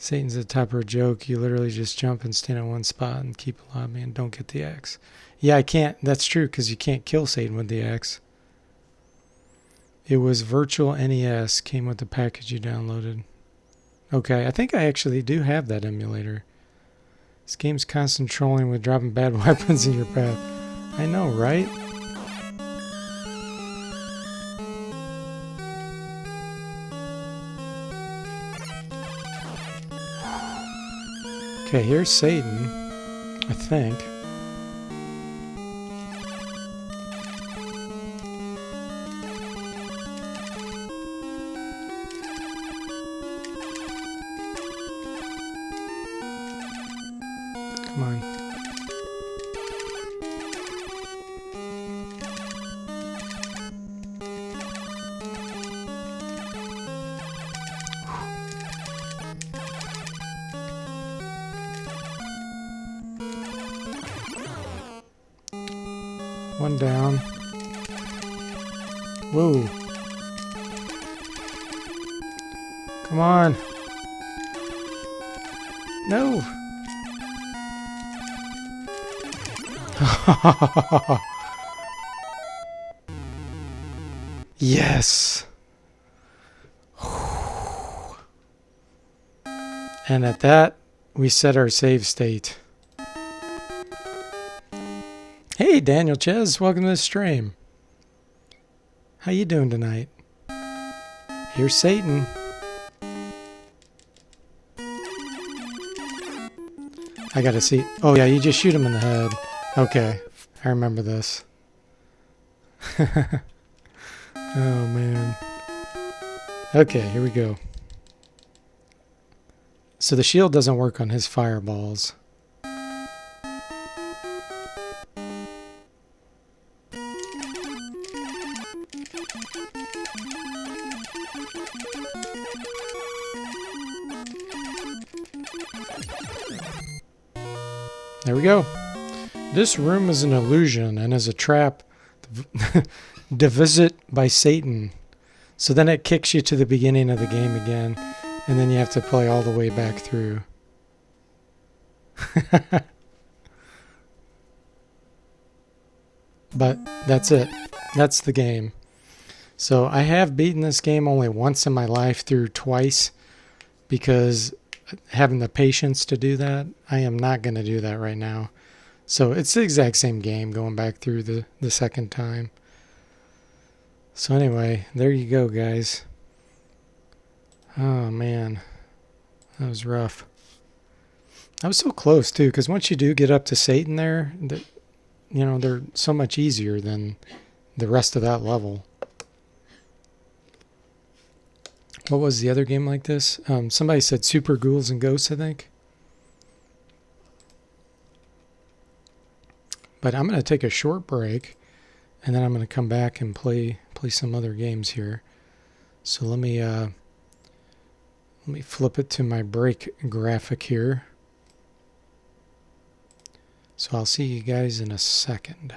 Satan's a tougher joke. You literally just jump and stand in one spot and keep alive, man. Don't get the axe. Yeah, I can't. That's true because you can't kill Satan with the axe. It was virtual NES. Came with the package you downloaded. Okay, I think I actually do have that emulator. This game's constant trolling with dropping bad weapons in your path. I know, right? Okay, here's Satan, I think. Come on. One down. Whoa. Come on. No. Yes. And at that, we set our save state. Hey, Daniel Ches, welcome to the stream. How you doing tonight? Here's Satan. I gotta see. Oh yeah, you just shoot him in the head. Okay, I remember this. Oh man. Okay, here we go. So the shield doesn't work on his fireballs. There we go. This room is an illusion and is a trap devised by Satan. So then it kicks you to the beginning of the game again, and then you have to play all the way back through. But that's it. That's the game. So I have beaten this game only once in my life through twice because having the patience to do that, I am not going to do that right now. So it's the exact same game going back through the second time. So anyway, there you go, guys. Oh, man. That was rough. I was so close, too, because once you do get up to Satan there, they're so much easier than the rest of that level. What was the other game like this? Somebody said Super Ghouls and Ghosts, I think. But I'm going to take a short break, and then I'm going to come back and play some other games here. So let me flip it to my break graphic here. So I'll see you guys in a second.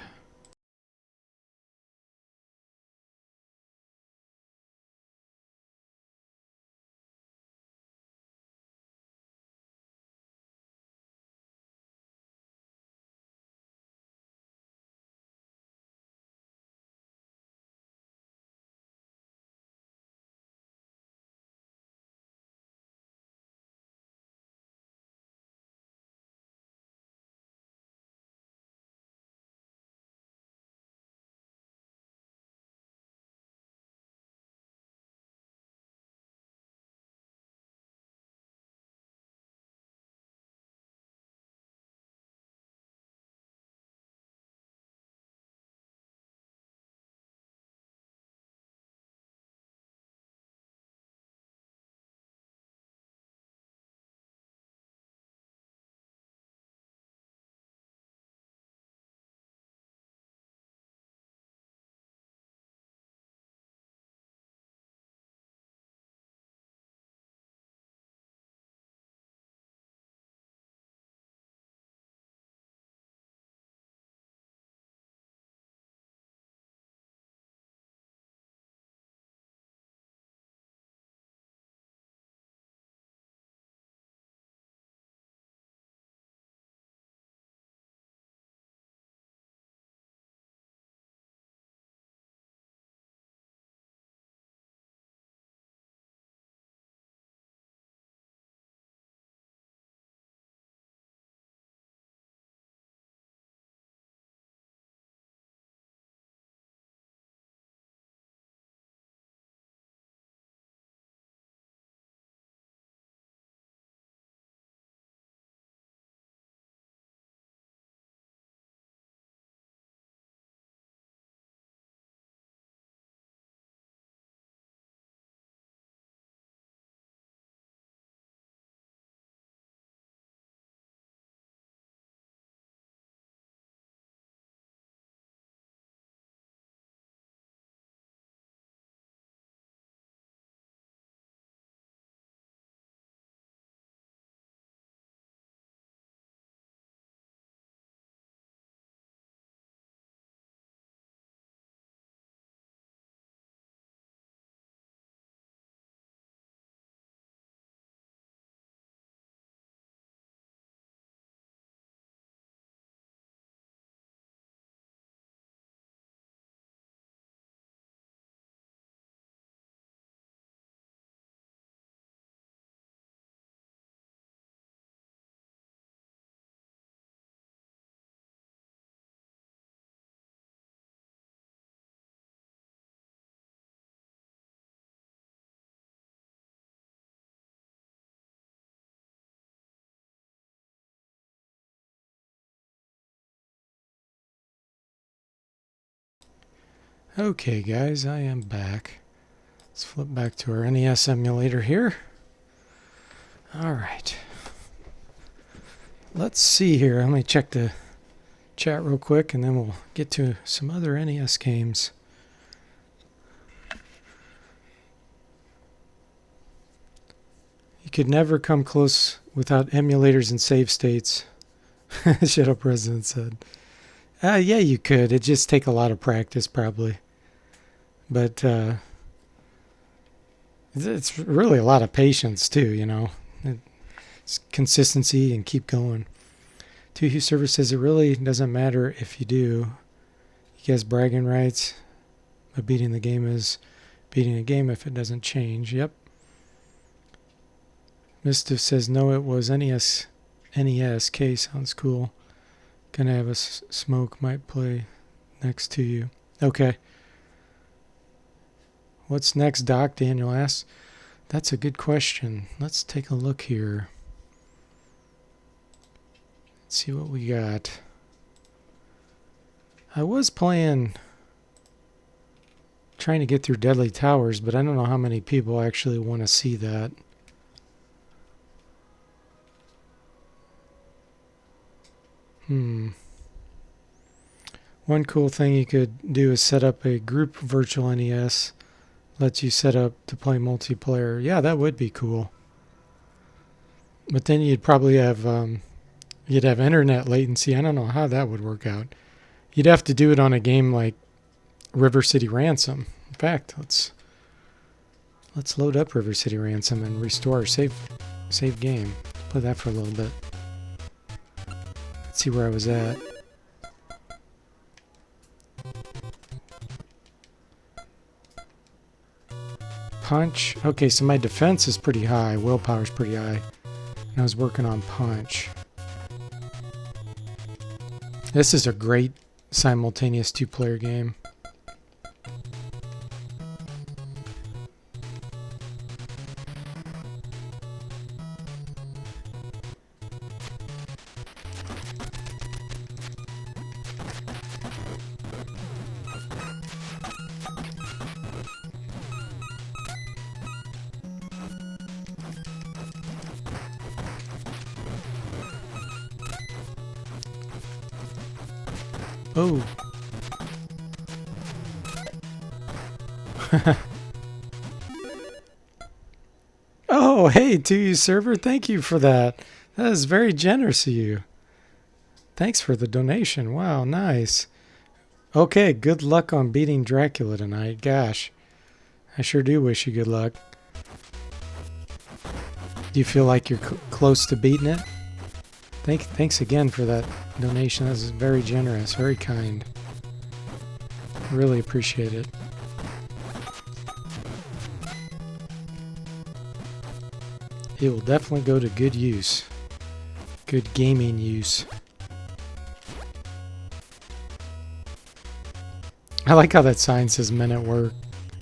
Okay, guys, I am back. Let's flip back to our NES emulator here. Alright. Let's see here. Let me check the chat real quick and then we'll get to some other NES games. You could never come close without emulators and save states. Shadow President said. Yeah, you could. It'd just take a lot of practice, probably. But it's really a lot of patience, too, you know. It's consistency and keep going. Two Hugh Server says it really doesn't matter if you do. He has bragging rights, but beating the game is beating a game if it doesn't change. Yep. Mischief says no, it was NES. NES-K sounds cool. Gonna have a smoke, might play next to you. Okay. What's next, Doc? Daniel asks. That's a good question. Let's take a look here. Let's see what we got. I was trying to get through Deadly Towers, but I don't know how many people actually want to see that. One cool thing you could do is set up a group virtual NES. Lets you set up to play multiplayer. Yeah, that would be cool. But then you'd probably have internet latency. I don't know how that would work out. You'd have to do it on a game like River City Ransom. In fact, let's load up River City Ransom and restore our save game. Play that for a little bit. Let's see where I was at. Punch. Okay, so my defense is pretty high. Willpower's pretty high. And I was working on punch. This is a great simultaneous two-player game. Oh. Oh, hey, 2U server, thank you for that. That is very generous of you. Thanks for the donation. Wow, nice. Okay, good luck on beating Dracula tonight. Gosh, I sure do wish you good luck. Do you feel like you're close to beating it? Thanks again for that donation. That was very generous, very kind. Really appreciate it. It will definitely go to good use. Good gaming use. I like how that sign says men at work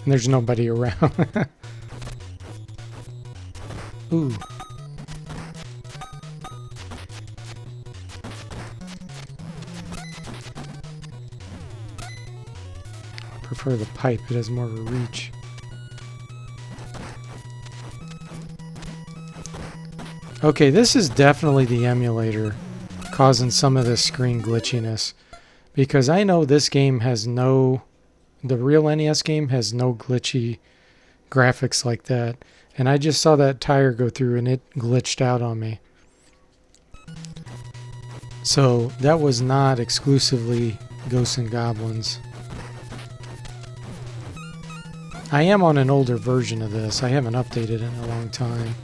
and there's nobody around. Ooh. I prefer the pipe, it has more of a reach. Okay, this is definitely the emulator causing some of this screen glitchiness. Because I know this game has the real NES game has no glitchy graphics like that. And I just saw that tire go through and it glitched out on me. So that was not exclusively Ghosts and Goblins. I am on an older version of this. I haven't updated it in a long time.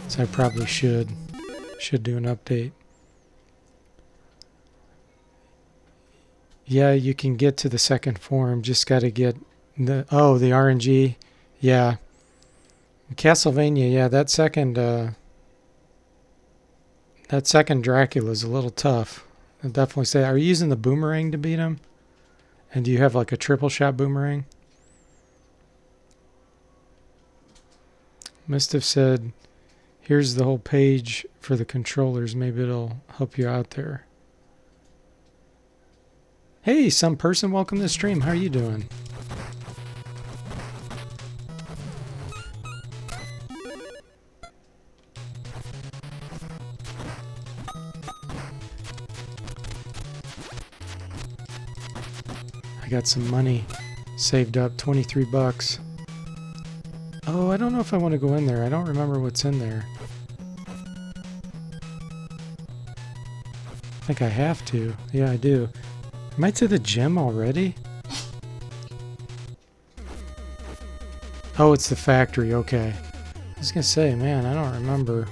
So I probably should do an update. Yeah, you can get to the second form. Just got to get the RNG. Yeah. Castlevania, yeah, that second Dracula is a little tough. I'll definitely say. Are you using the boomerang to beat him? And do you have like a triple shot boomerang? Must have said, here's the whole page for the controllers. Maybe it'll help you out there. Hey, some person, welcome to the stream. How are you doing? got some money saved up, 23 bucks. Oh, I don't know if I want to go in there. I don't remember what's in there. I think I have to. Yeah, I do. Am I to the gym already? Oh, it's the factory. Okay. I was gonna say, man, I don't remember.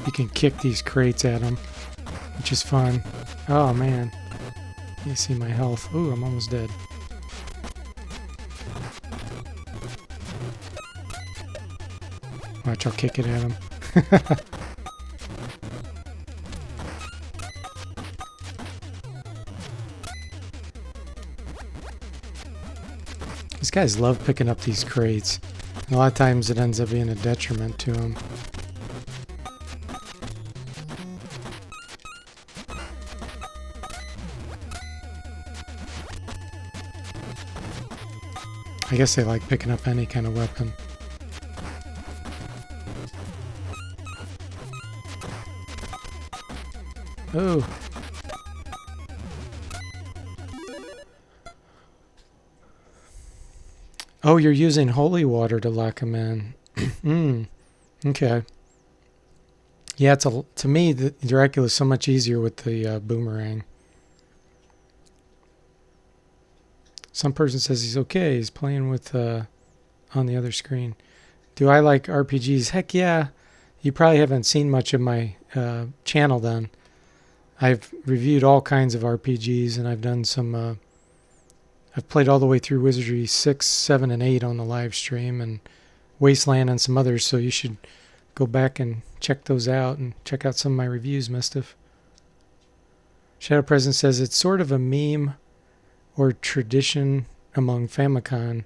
You can kick these crates at them, which is fun. Oh, man. You see my health. Ooh, I'm almost dead. Watch, I'll kick it at him. These guys love picking up these crates. And a lot of times it ends up being a detriment to them. I guess they like picking up any kind of weapon. Oh. Oh, you're using holy water to lock them in. Okay. Yeah, to me, the Dracula's so much easier with the boomerang. Some person says he's okay. He's playing with on the other screen. Do I like RPGs? Heck yeah. You probably haven't seen much of my channel then. I've reviewed all kinds of RPGs, and I've done some... I've played all the way through Wizardry 6, 7, and 8 on the live stream, and Wasteland and some others, so you should go back and check those out, and check out some of my reviews, Mistiff. Shadow Present says it's sort of a meme or tradition among Famicom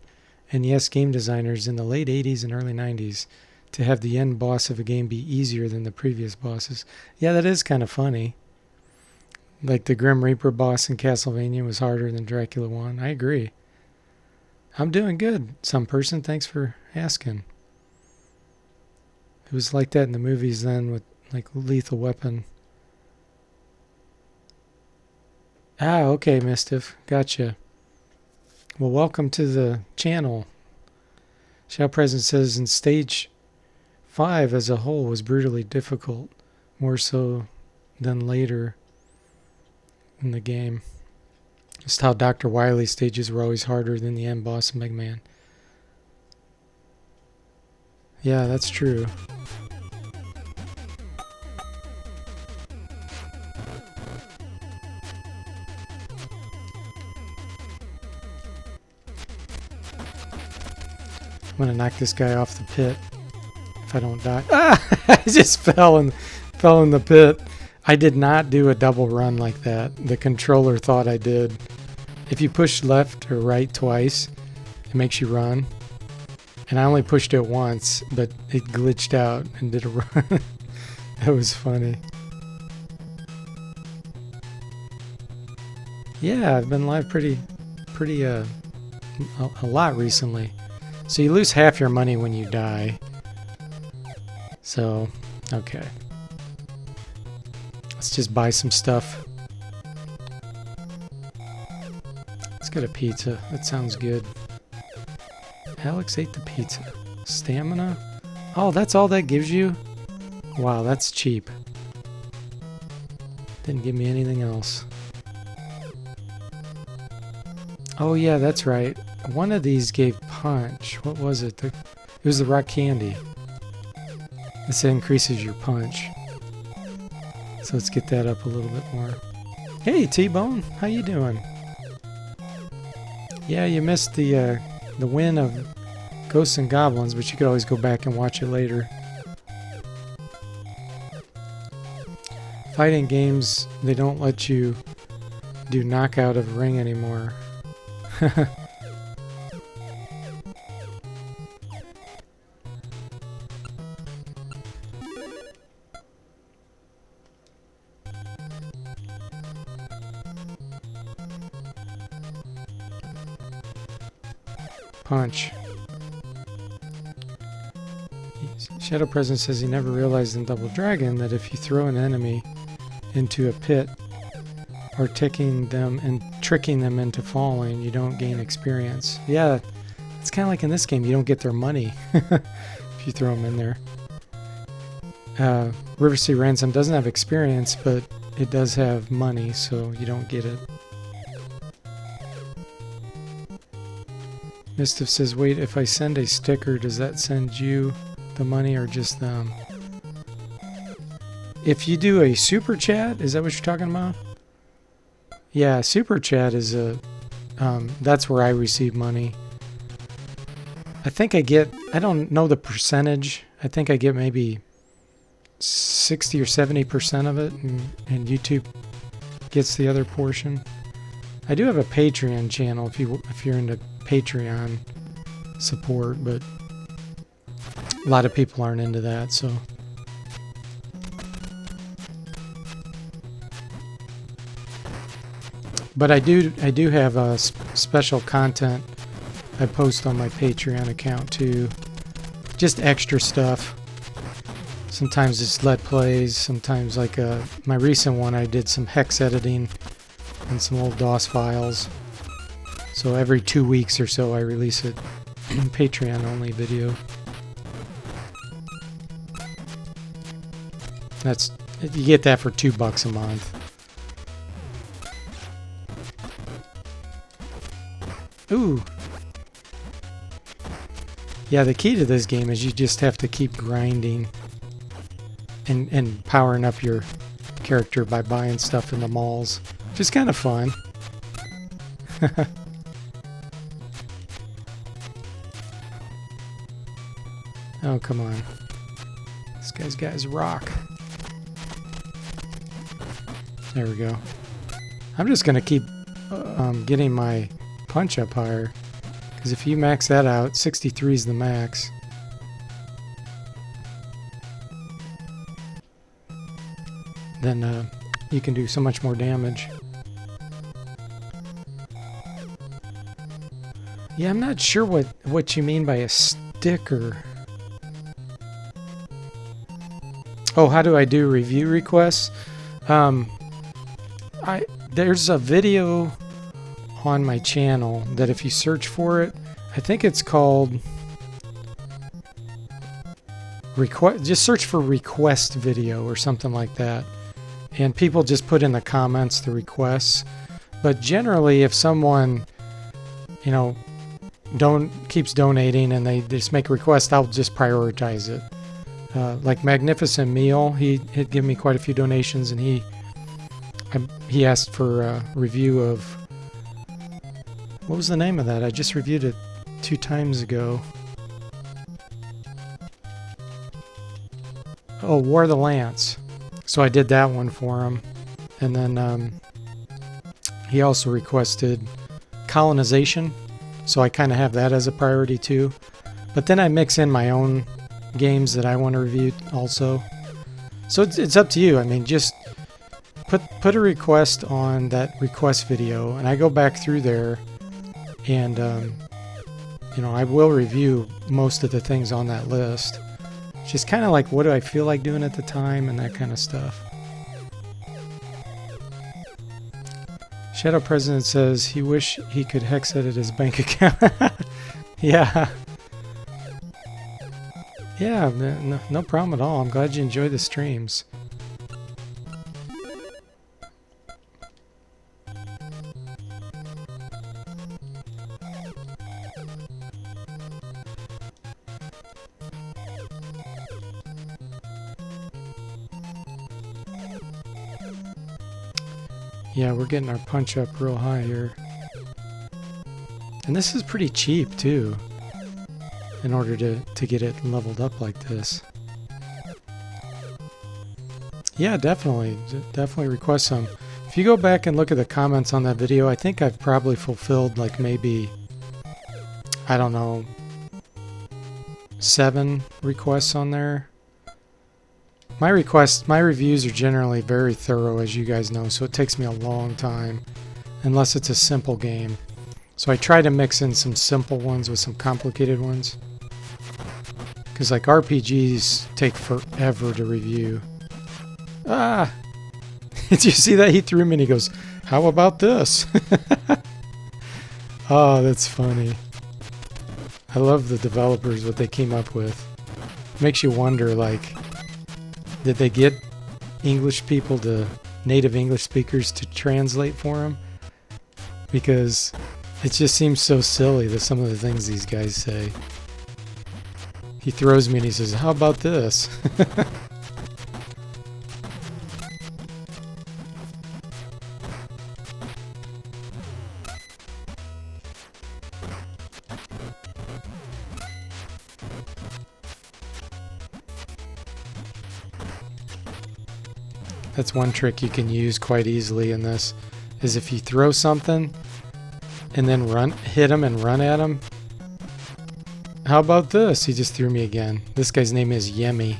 and NES game designers in the late 80s and early 90s to have the end boss of a game be easier than the previous bosses. Yeah, that is kind of funny. Like the Grim Reaper boss in Castlevania was harder than Dracula 1. I agree. I'm doing good, some person. Thanks for asking. It was like that in the movies then with like Lethal Weapon. Ah, okay, Mistiff. Gotcha. Well, welcome to the channel. Shadow Present says in stage 5 as a whole was brutally difficult, more so than later in the game. Just how Dr. Wily's stages were always harder than the end boss of Mega Man. Yeah, that's true. I'm gonna knock this guy off the pit if I don't die. Ah! I just fell in the pit. I did not do a double run like that. The controller thought I did. If you push left or right twice, it makes you run. And I only pushed it once, but it glitched out and did a run. That was funny. Yeah, I've been live pretty a lot recently. So you lose half your money when you die. So, okay. Let's just buy some stuff. Let's get a pizza. That sounds good. Alex ate the pizza. Stamina? Oh, that's all that gives you? Wow, that's cheap. Didn't give me anything else. Oh yeah, that's right. One of these gave punch. What was it? It was the rock candy. This increases your punch. So let's get that up a little bit more. Hey, T-Bone, how you doing? Yeah, you missed the win of Ghosts and Goblins, but you could always go back and watch it later. Fighting games, they don't let you do knockout of a ring anymore. punch. Shadow Presence says he never realized in Double Dragon that if you throw an enemy into a pit or tricking them into falling, you don't gain experience. Yeah, it's kind of like in this game, you don't get their money if you throw them in there. River City Ransom doesn't have experience, but it does have money, so you don't get it. Mistiff says, wait, if I send a sticker, does that send you the money or just them? If you do a super chat, is that what you're talking about? Yeah, super chat is that's where I receive money. I think I get, I don't know the percentage. I think I get maybe 60 or 70% of it, and YouTube gets the other portion. I do have a Patreon channel if you're into Patreon support, but a lot of people aren't into that, so. But I do have special content I post on my Patreon account too. Just extra stuff. Sometimes it's Let Plays, sometimes like my recent one I did some hex editing and some old DOS files. So every 2 weeks or so I release a Patreon only video. You get that for $2 a month. Ooh. Yeah, the key to this game is you just have to keep grinding and powering up your character by buying stuff in the malls. Which is kind of fun. Oh, come on. This guy's got his rock. There we go. I'm just going to keep getting my punch up higher. Because if you max that out, 63 is the max. Then you can do so much more damage. Yeah, I'm not sure what you mean by a sticker. Oh, how do I do review requests? There's a video on my channel that if you search for it, I think it's called just search for request video or something like that, and people just put in the comments the requests. But generally, if someone keeps donating and they just make a request, I'll just prioritize it. Like Magnificent Meal, he'd given me quite a few donations, and he asked for a review of, what was the name of that? I just reviewed it 2 times ago. Oh, War of the Lance. So I did that one for him. And then he also requested Colonization. So I kind of have that as a priority too. But then I mix in my own games that I want to review also. So it's up to you. I mean, just put a request on that request video, and I go back through there, and I will review most of the things on that list. Just kind of like, what do I feel like doing at the time, and that kind of stuff. Shadow President says he wish he could hex edit his bank account. Yeah. Yeah, no problem at all. I'm glad you enjoy the streams. Yeah, we're getting our punch up real high here. And this is pretty cheap too, in order to get it leveled up like this. Yeah, definitely request some. If you go back and look at the comments on that video, I think I've probably fulfilled like maybe, I don't know, 7 requests on there. My reviews are generally very thorough, as you guys know, so it takes me a long time, unless it's a simple game. So I try to mix in some simple ones with some complicated ones. Because like RPGs take forever to review. Ah! Did you see that? He threw me and he goes, "How about this?" Oh, that's funny. I love the developers, what they came up with. Makes you wonder, like, did they get English people to, native English speakers to translate for them? Because it just seems so silly that some of the things these guys say. He throws me and he says, "How about this?" That's one trick you can use quite easily in this, is if you throw something and then hit him and run at him. How about this? He just threw me again. This guy's name is Yemi.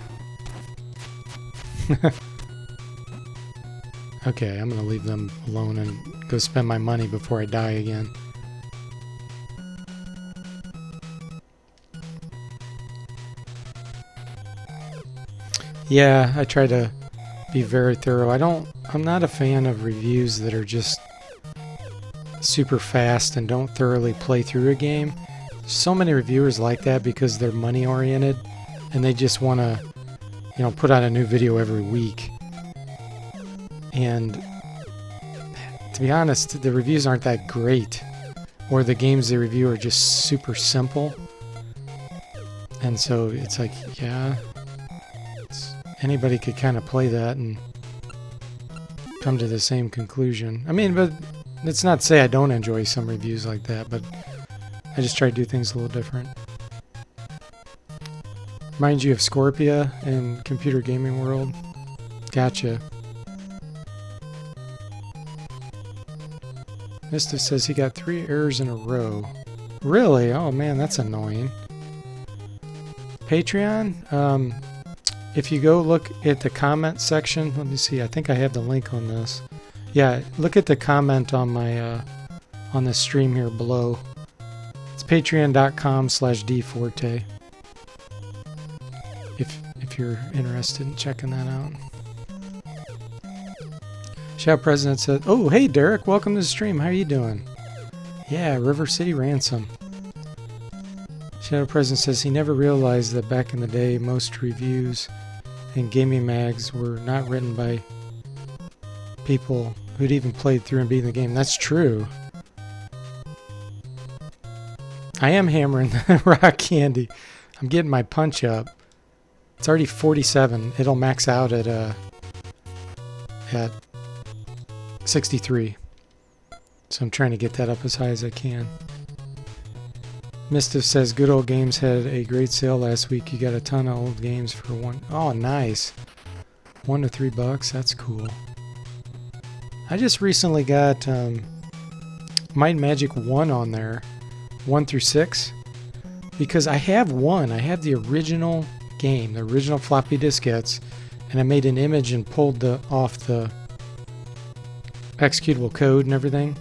Okay, I'm gonna leave them alone and go spend my money before I die again. Yeah, I try to be very thorough. I'm not a fan of reviews that are just super fast and don't thoroughly play through a game. So many reviewers like that because they're money oriented and they just want to, you know, put out a new video every week. And to be honest, the reviews aren't that great, or the games they review are just super simple. And so it's like, yeah, anybody could kind of play that and come to the same conclusion. I mean, but let's not say I don't enjoy some reviews like that, but I just try to do things a little different. Reminds you of Scorpia in Computer Gaming World? Gotcha. Mistif says he got 3 errors in a row. Really? Oh man, that's annoying. Patreon? If you go look at the comment section, let me see, I think I have the link on this. Yeah, look at the comment on my on the stream here below. It's patreon.com/dforte. If you're interested in checking that out. Shout President said, "Oh, hey Derek, welcome to the stream. How are you doing?" Yeah, River City Ransom. Shadow President says he never realized that back in the day most reviews and gaming mags were not written by people who'd even played through and beaten the game. That's true. I am hammering the rock candy. I'm getting my punch up. It's already 47. It'll max out at 63. So I'm trying to get that up as high as I can. Mistif says Good Old Games had a great sale last week. You got a ton of old games for one. Oh, nice. $1 to $3. That's cool. I just recently got Might and Magic 1 on there. 1 through 6. Because I have one. I have the original game, the original floppy diskettes, and I made an image and pulled off the executable code and everything.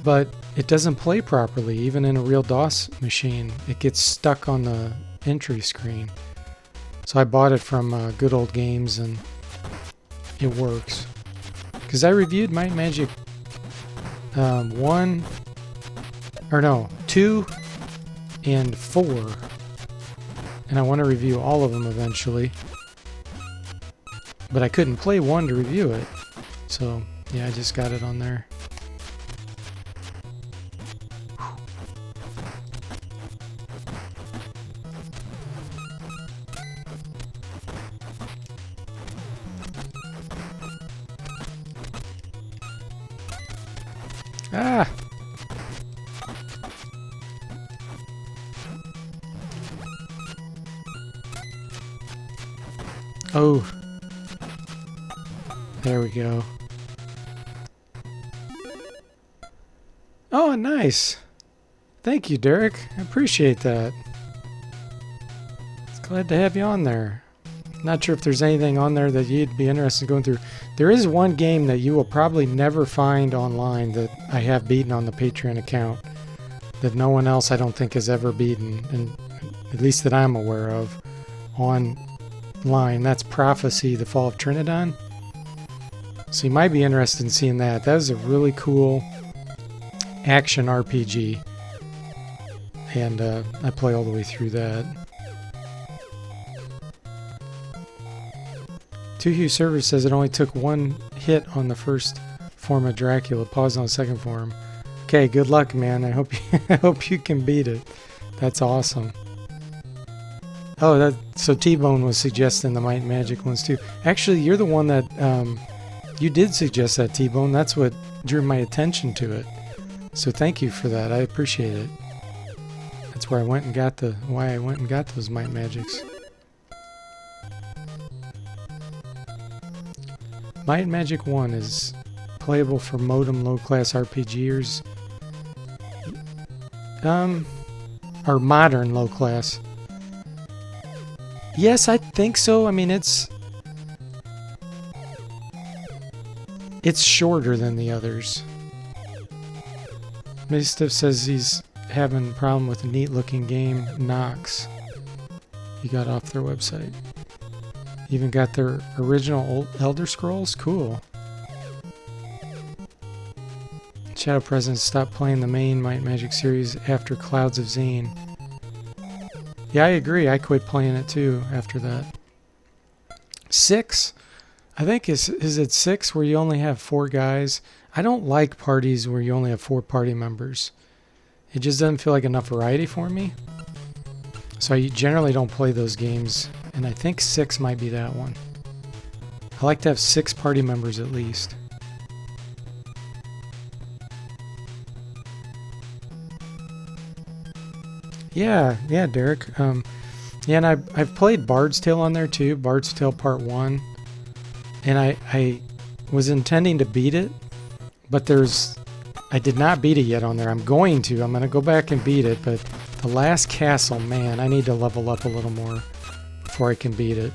But it doesn't play properly, even in a real DOS machine. It gets stuck on the entry screen. So I bought it from Good Old Games, and it works. Because I reviewed Might and Magic 2 and 4. And I want to review all of them eventually. But I couldn't play 1 to review it. So, yeah, I just got it on there. Ah! Oh. There we go. Oh, nice. Thank you, Derek. I appreciate that. It's glad to have you on there. Not sure if there's anything on there that you'd be interested in going through. There is one game that you will probably never find online that I have beaten on the Patreon account. that no one else I don't think has ever beaten, and at least that I'm aware of, online. That's Prophecy, The Fall of Trinidad. So you might be interested in seeing that. That is a really cool action RPG, and I play all the way through that. Two Hugh Server says it only took one hit on the first form of Dracula. Pause on the second form. Okay, good luck, man. I hope I hope you can beat it. That's awesome. Oh, so T-Bone was suggesting the Might and Magic ones too. Actually, you're the one that you did suggest that, T-Bone. That's what drew my attention to it. So thank you for that. I appreciate it. That's where I went and got why I went and got those Might and Magics. Might and Magic 1 is playable for modem low-class RPGers. Or modern low-class. Yes, I think so. I mean, it's shorter than the others. Mistiff says he's having a problem with a neat-looking game, Nox. He got off their website. Even got their original old Elder Scrolls? Cool. Shadow Presence stopped playing the main Might and Magic series after Clouds of Zane. Yeah, I agree. I quit playing it too after that. 6? I think is it 6 where you only have 4 guys? I don't like parties where you only have 4 party members. It just doesn't feel like enough variety for me. So I generally don't play those games, and I think 6 might be that one. I like to have 6 party members at least. Yeah, Derek. Yeah, and I've played Bard's Tale on there too, Bard's Tale Part 1. And I was intending to beat it, but I did not beat it yet on there. I'm going to go back and beat it, but the last castle, man, I need to level up a little more before I can beat it.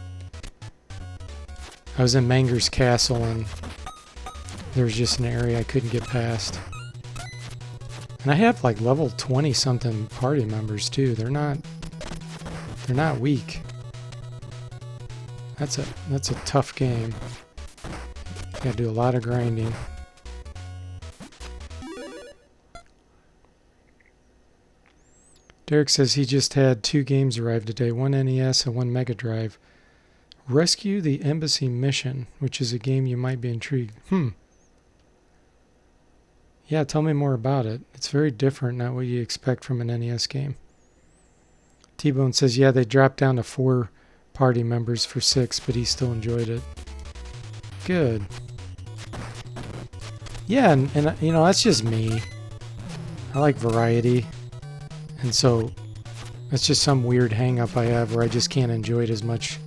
I was in Manger's Castle and there's just an area I couldn't get past. And I have like level 20 something party members too. They're not weak. That's a tough game. Gotta do a lot of grinding. Derek says he just had 2 games arrive today, one NES and one Mega Drive. Rescue the Embassy Mission, which is a game you might be intrigued. Yeah, tell me more about it. It's very different, not what you expect from an NES game. T-Bone says, yeah, they dropped down to 4 party members for 6, but he still enjoyed it. Good. Yeah, and you know, that's just me. I like variety. And so that's just some weird hang-up I have where I just can't enjoy it as much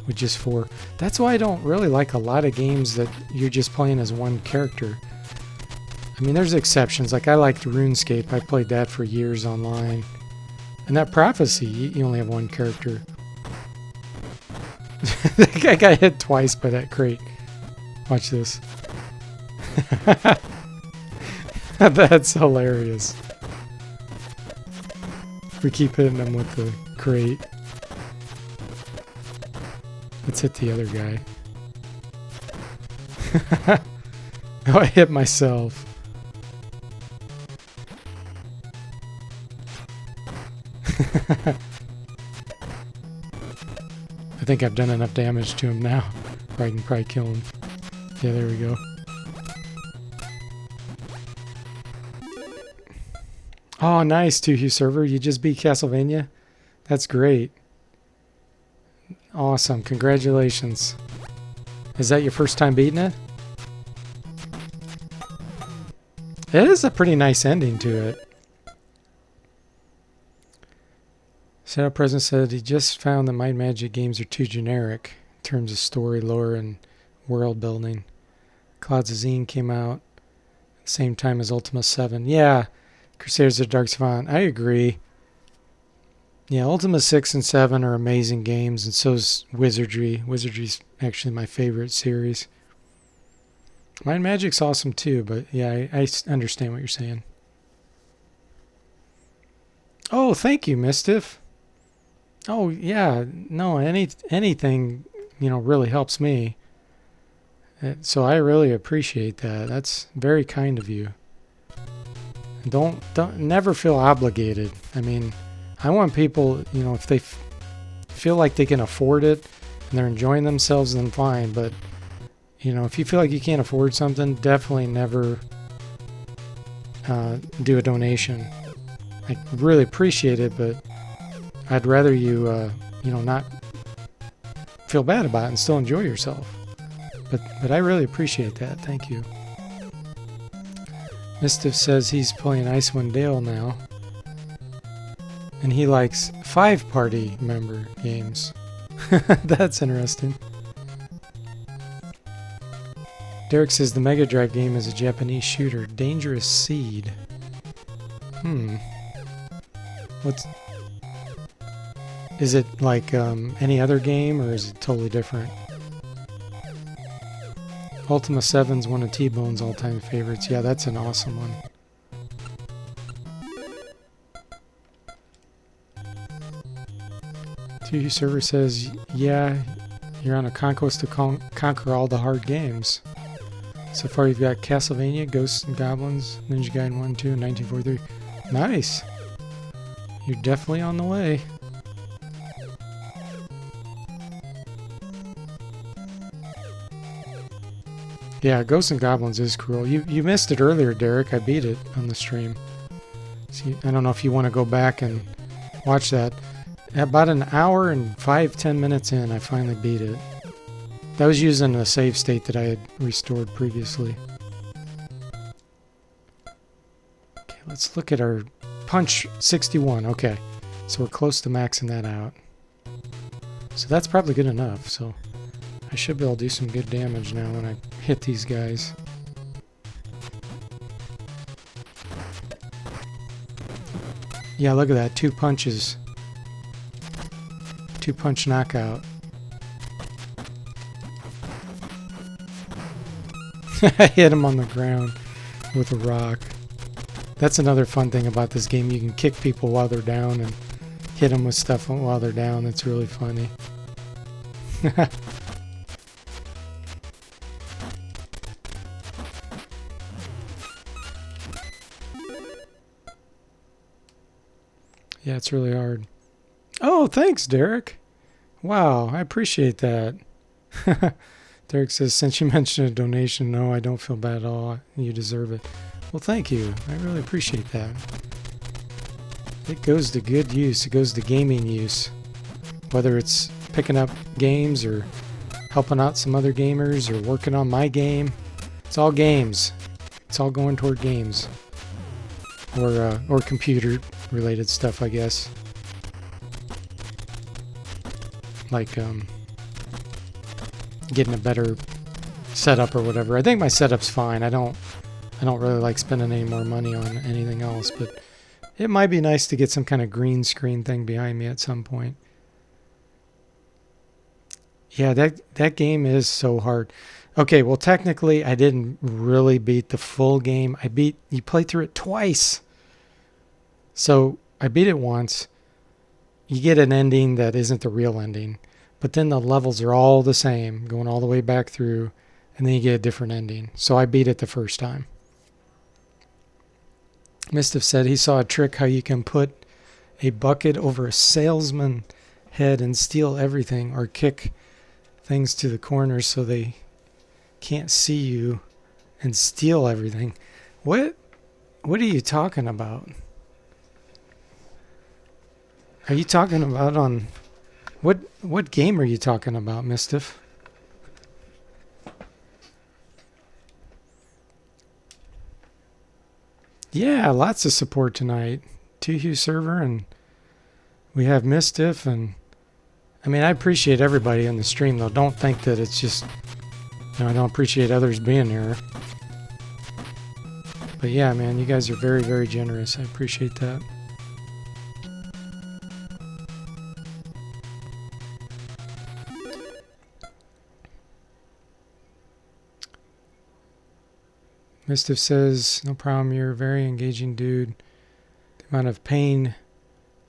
with just 4. That's why I don't really like a lot of games that you're just playing as one character. I mean, there's exceptions. Like, I liked RuneScape. I played that for years online. And that Prophecy, you only have one character. I got hit twice by that crate. Watch this. That's hilarious. We keep hitting him with the crate. Let's hit the other guy. Oh, I hit myself. I think I've done enough damage to him now where I can probably kill him. Yeah, there we go. Oh, nice, 2Hugh Server. You just beat Castlevania? That's great. Awesome. Congratulations. Is that your first time beating it? It is a pretty nice ending to it. Shadow Presence said he just found the Might and Magic games are too generic in terms of story, lore, and world building. Clouds of Zine came out at the same time as Ultima 7. Yeah, Crusaders of Dark Savant. I agree. Yeah, Ultima 6 and 7 are amazing games, and so's Wizardry. Wizardry's actually my favorite series. Might and Magic's awesome too, but yeah, I understand what you're saying. well, thank you, Mistiff. Oh, yeah. No, anything, really helps me. So I really appreciate that. That's very kind of you. Don't never feel obligated. I mean, I want people, if they feel like they can afford it and they're enjoying themselves, then fine. But, if you feel like you can't afford something, definitely never do a donation. I really appreciate it, but I'd rather you, not feel bad about it and still enjoy yourself. But I really appreciate that. Thank you. Mistiff says he's playing Icewind Dale now. And he likes 5-party member games. That's interesting. Derek says the Mega Drive game is a Japanese shooter. Dangerous Seed. Is it like any other game, or is it totally different? Ultima 7's one of T-Bone's all-time favorites. Yeah, that's an awesome one. TU Server says, yeah, you're on a conquest to conquer all the hard games. So far you've got Castlevania, Ghosts and Goblins, Ninja Gaiden 1, 2, and 1943. Nice! You're definitely on the way. Yeah, Ghosts and Goblins is cool. You missed it earlier, Derek. I beat it on the stream. See, I don't know if you want to go back and watch that. About an hour and 5-10 minutes in, I finally beat it. That was using a save state that I had restored previously. Okay, let's look at our punch 61. Okay, so we're close to maxing that out. So that's probably good enough. So I should be able to do some good damage now when I hit these guys. Yeah, look at that. 2 punches. 2-punch knockout. I hit him on the ground with a rock. That's another fun thing about this game. You can kick people while they're down and hit them with stuff while they're down. That's really funny. Yeah, it's really hard. Oh, thanks, Derek. Wow, I appreciate that. Derek says, since you mentioned a donation, no, I don't feel bad at all. You deserve it. Well, thank you. I really appreciate that. It goes to good use. It goes to gaming use. Whether it's picking up games or helping out some other gamers or working on my game. It's all games. It's all going toward games. Or computer-related stuff, I guess. Like, getting a better setup or whatever. I think my setup's fine. I don't really like spending any more money on anything else, but it might be nice to get some kind of green screen thing behind me at some point. Yeah, that game is so hard. Okay, well technically I didn't really beat the full game. You played through it twice. So I beat it once. You get an ending that isn't the real ending. But then the levels are all the same, going all the way back through, and then you get a different ending. So I beat it the first time. Mistiff said he saw a trick how you can put a bucket over a salesman's head and steal everything, or kick things to the corners so they can't see you and steal everything. What are you talking about? Are you talking about on... What game are you talking about, Mistiff? Yeah, lots of support tonight. TU server, and we have Mistiff, and I mean, I appreciate everybody on the stream, though. Don't think that it's just, I don't appreciate others being here. But yeah, man, you guys are very, very generous. I appreciate that. Mistiff says, no problem, you're a very engaging dude. The amount of pain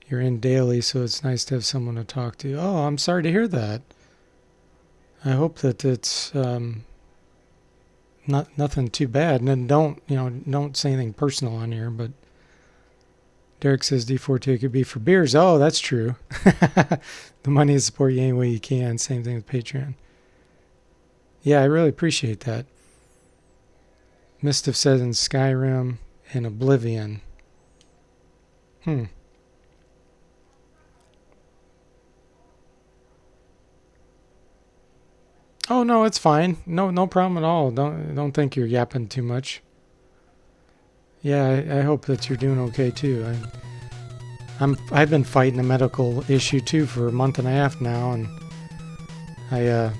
You're in daily, so it's nice to have someone to talk to. Oh, I'm sorry to hear that. I hope that it's nothing too bad. And then don't say anything personal on here. But Derek says D42 could be for beers. Oh, that's true. The money is support you any way you can. Same thing with Patreon. Yeah, I really appreciate that. Mischief says in Skyrim and Oblivion. Oh no, it's fine. No problem at all. Don't think you're yapping too much. Yeah, I hope that you're doing okay too. I've been fighting a medical issue too for a month and a half now, and I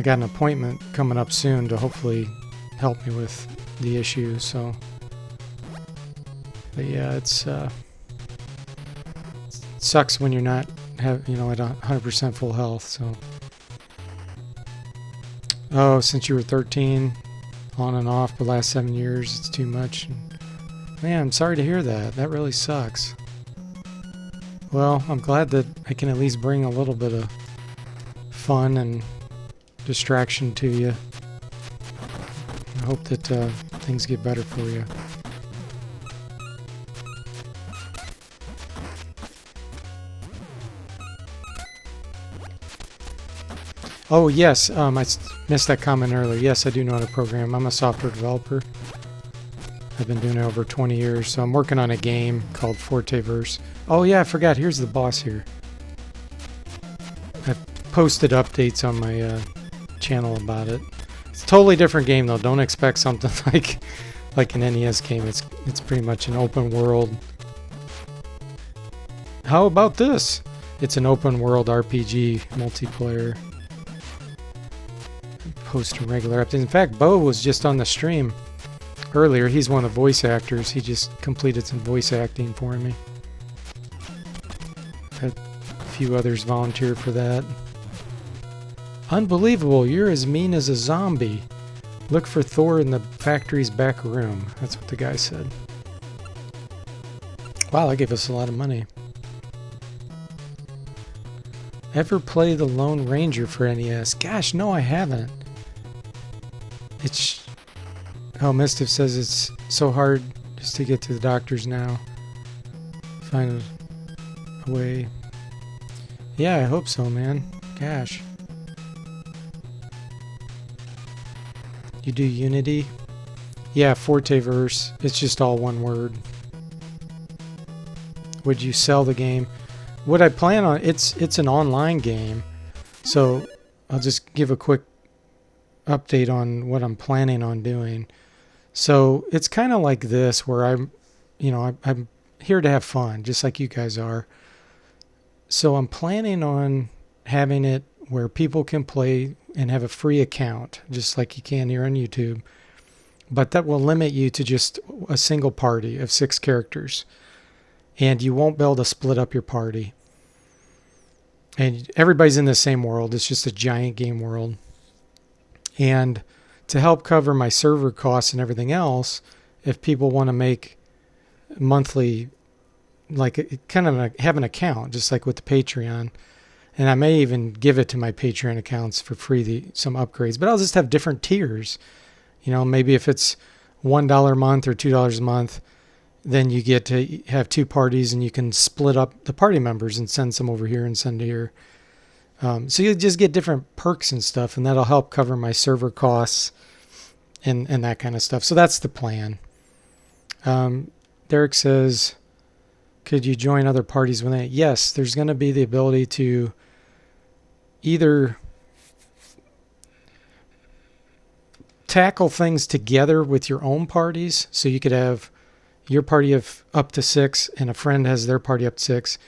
got an appointment coming up soon to hopefully help me with the issue. So, but yeah, it sucks when you're not at 100% full health. So, oh, since you were 13, on and off the last 7 years, it's too much. Man, I'm sorry to hear that. That really sucks. Well, I'm glad that I can at least bring a little bit of fun and distraction to you. I hope that things get better for you. Oh yes, I missed that comment earlier. Yes, I do know how to program. I'm a software developer. I've been doing it over 20 years, so I'm working on a game called Forteverse. Oh yeah, I forgot. Here's the boss here. I've posted updates on my channel about it. It's a totally different game though. Don't expect something like an NES game. It's pretty much an open world. How about this? It's an open world RPG multiplayer. Posting regular updates. In fact, Bo was just on the stream earlier. He's one of the voice actors. He just completed some voice acting for me. Had a few others volunteer for that. Unbelievable, you're as mean as a zombie. Look for Thor in the factory's back room. That's what the guy said. Wow, that gave us a lot of money. Ever play the Lone Ranger for NES? Gosh, no, I haven't. Mischief says it's so hard just to get to the doctors now. Find a way. Yeah, I hope so, man. Gosh. You do Unity? Yeah, Forteverse. It's just all one word. Would you sell the game? What I plan on, it's an online game. So I'll just give a quick update on what I'm planning on doing. So it's kind of like this, where I'm here to have fun, just like you guys are. So I'm planning on having it where people can play and have a free account, just like you can here on YouTube. But that will limit you to just a single party of 6 characters. And you won't be able to split up your party. And everybody's in the same world. It's just a giant game world. And to help cover my server costs and everything else, if people want to make monthly, have an account, just like with the Patreon, and I may even give it to my Patreon accounts for free, some upgrades, but I'll just have different tiers. Maybe if it's $1 a month or $2 a month, then you get to have 2 parties and you can split up the party members and send some over here and send here. So you just get different perks and stuff, and that'll help cover my server costs and that kind of stuff. So that's the plan. Derek says, could you join other parties with it? Yes, there's going to be the ability to either tackle things together with your own parties. So you could have your party of up to 6 and a friend has their party up to 6.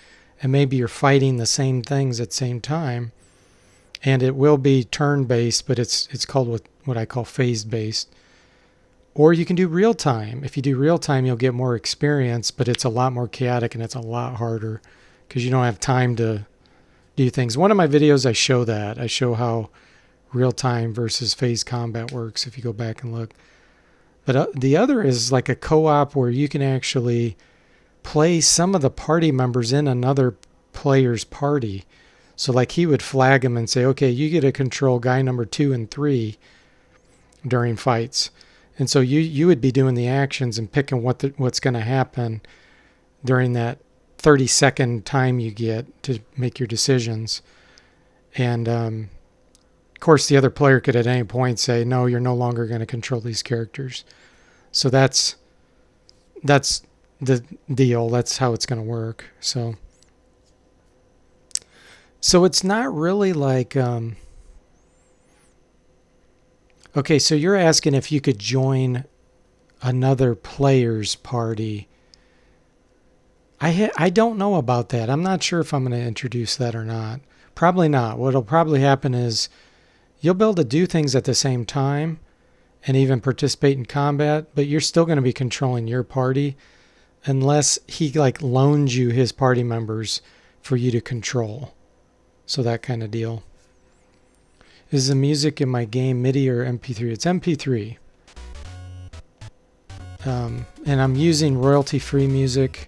And maybe you're fighting the same things at the same time. And it will be turn-based, but it's called what I call phase-based. Or you can do real-time. If you do real-time, you'll get more experience, but it's a lot more chaotic and it's a lot harder because you don't have time to do things. One of my videos, I show that. I show how real-time versus phase combat works if you go back and look. But the other is like a co-op where you can actually play some of the party members in another player's party. So like he would flag them and say, okay, you get to control guy number 2 and 3 during fights. And so you would be doing the actions and picking what's going to happen during that 30-second time you get to make your decisions. And of course, the other player could at any point say, no, you're no longer going to control these characters. So that's the deal. That's how it's going to work. So it's not really like... Okay, so you're asking if you could join another player's party. I don't know about that. I'm not sure if I'm going to introduce that or not. Probably not. What'll probably happen is you'll be able to do things at the same time and even participate in combat, but you're still going to be controlling your party unless he like loans you his party members for you to control. So that kind of deal. Is the music in my game MIDI or MP3? It's MP3. And I'm using royalty-free music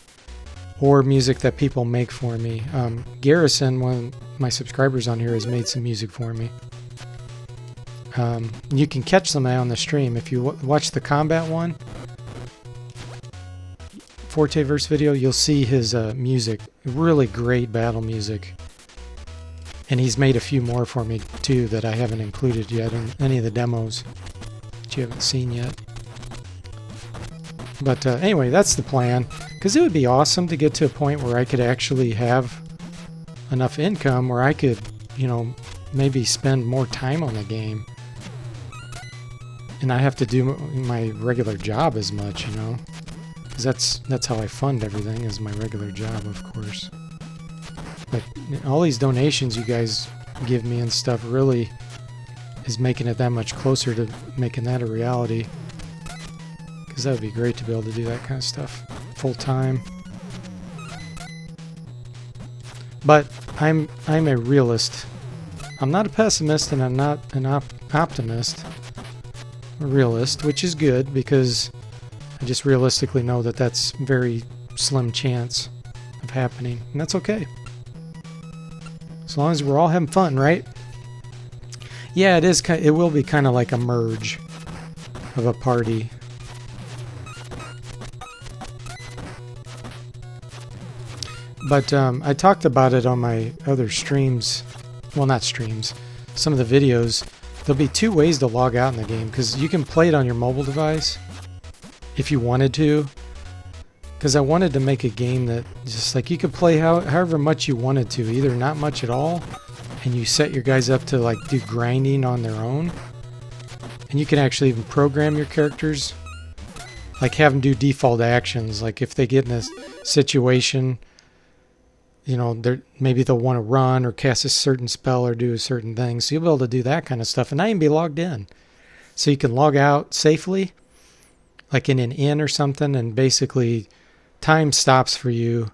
or music that people make for me. Garrison, one of my subscribers on here, has made some music for me. You can catch some of that on the stream. If you watch the combat one, Forteverse video, you'll see his music. Really great battle music. And he's made a few more for me too that I haven't included yet in any of the demos that you haven't seen yet. But anyway, that's the plan. Because it would be awesome to get to a point where I could actually have enough income where I could, maybe spend more time on the game. And I have to do my regular job as much, Because that's how I fund everything, is my regular job, of course. But all these donations you guys give me and stuff really is making it that much closer to making that a reality. Because that would be great to be able to do that kind of stuff full time. But I'm a realist. I'm not a pessimist and I'm not an optimist. I'm a realist, which is good because I just realistically know that that's very slim chance of happening. And that's okay. As long as we're all having fun, right? Yeah, it will be kind of like a merge of a party. But I talked about it on my other streams. Well, not streams. Some of the videos. There'll be 2 ways to log out in the game. Because you can play it on your mobile device if you wanted to. Because I wanted to make a game that just like you could play however much you wanted to. Either not much at all. And you set your guys up to like do grinding on their own. And you can actually even program your characters. Like have them do default actions. Like if they get in a situation... maybe they'll want to run or cast a certain spell or do a certain thing. So you'll be able to do that kind of stuff and not even be logged in. So you can log out safely, like in an inn or something, and basically time stops for you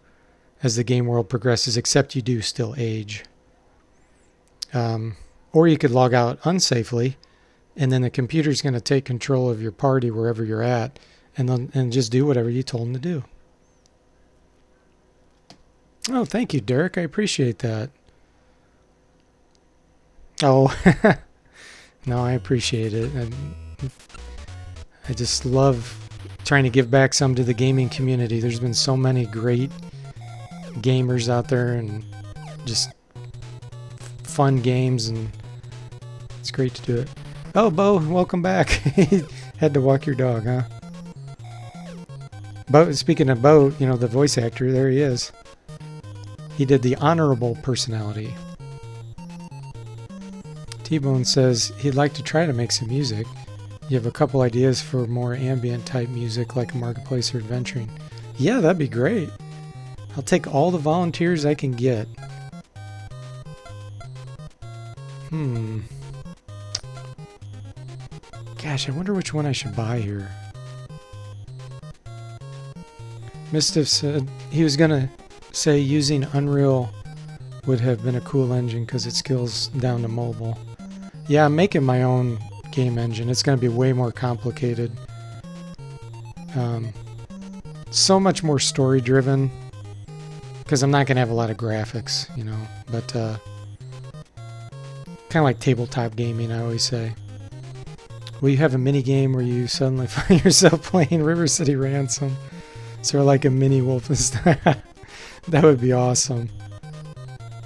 as the game world progresses, except you do still age. Or you could log out unsafely, and then the computer's going to take control of your party wherever you're at, and just do whatever you told them to do. Oh, thank you, Derek. I appreciate that. Oh, no, I appreciate it. I just love trying to give back some to the gaming community. There's been so many great gamers out there and just fun games, and it's great to do it. Oh, Bo, welcome back. Had to walk your dog, huh? Bo, speaking of Bo, the voice actor, there he is. He did the honorable personality. T-Bone says he'd like to try to make some music. You have a couple ideas for more ambient type music like Marketplace or Adventuring. Yeah, that'd be great. I'll take all the volunteers I can get. Gosh, I wonder which one I should buy here. Mistiff said he was gonna say using Unreal would have been a cool engine because it scales down to mobile. Yeah, I'm making my own game engine. It's going to be way more complicated. so much more story driven because I'm not going to have a lot of graphics, you know, but kind of like tabletop gaming, I always say. Will you have a mini game where you suddenly find yourself playing River City Ransom? Sort of like a mini Wolfenstein. That would be awesome.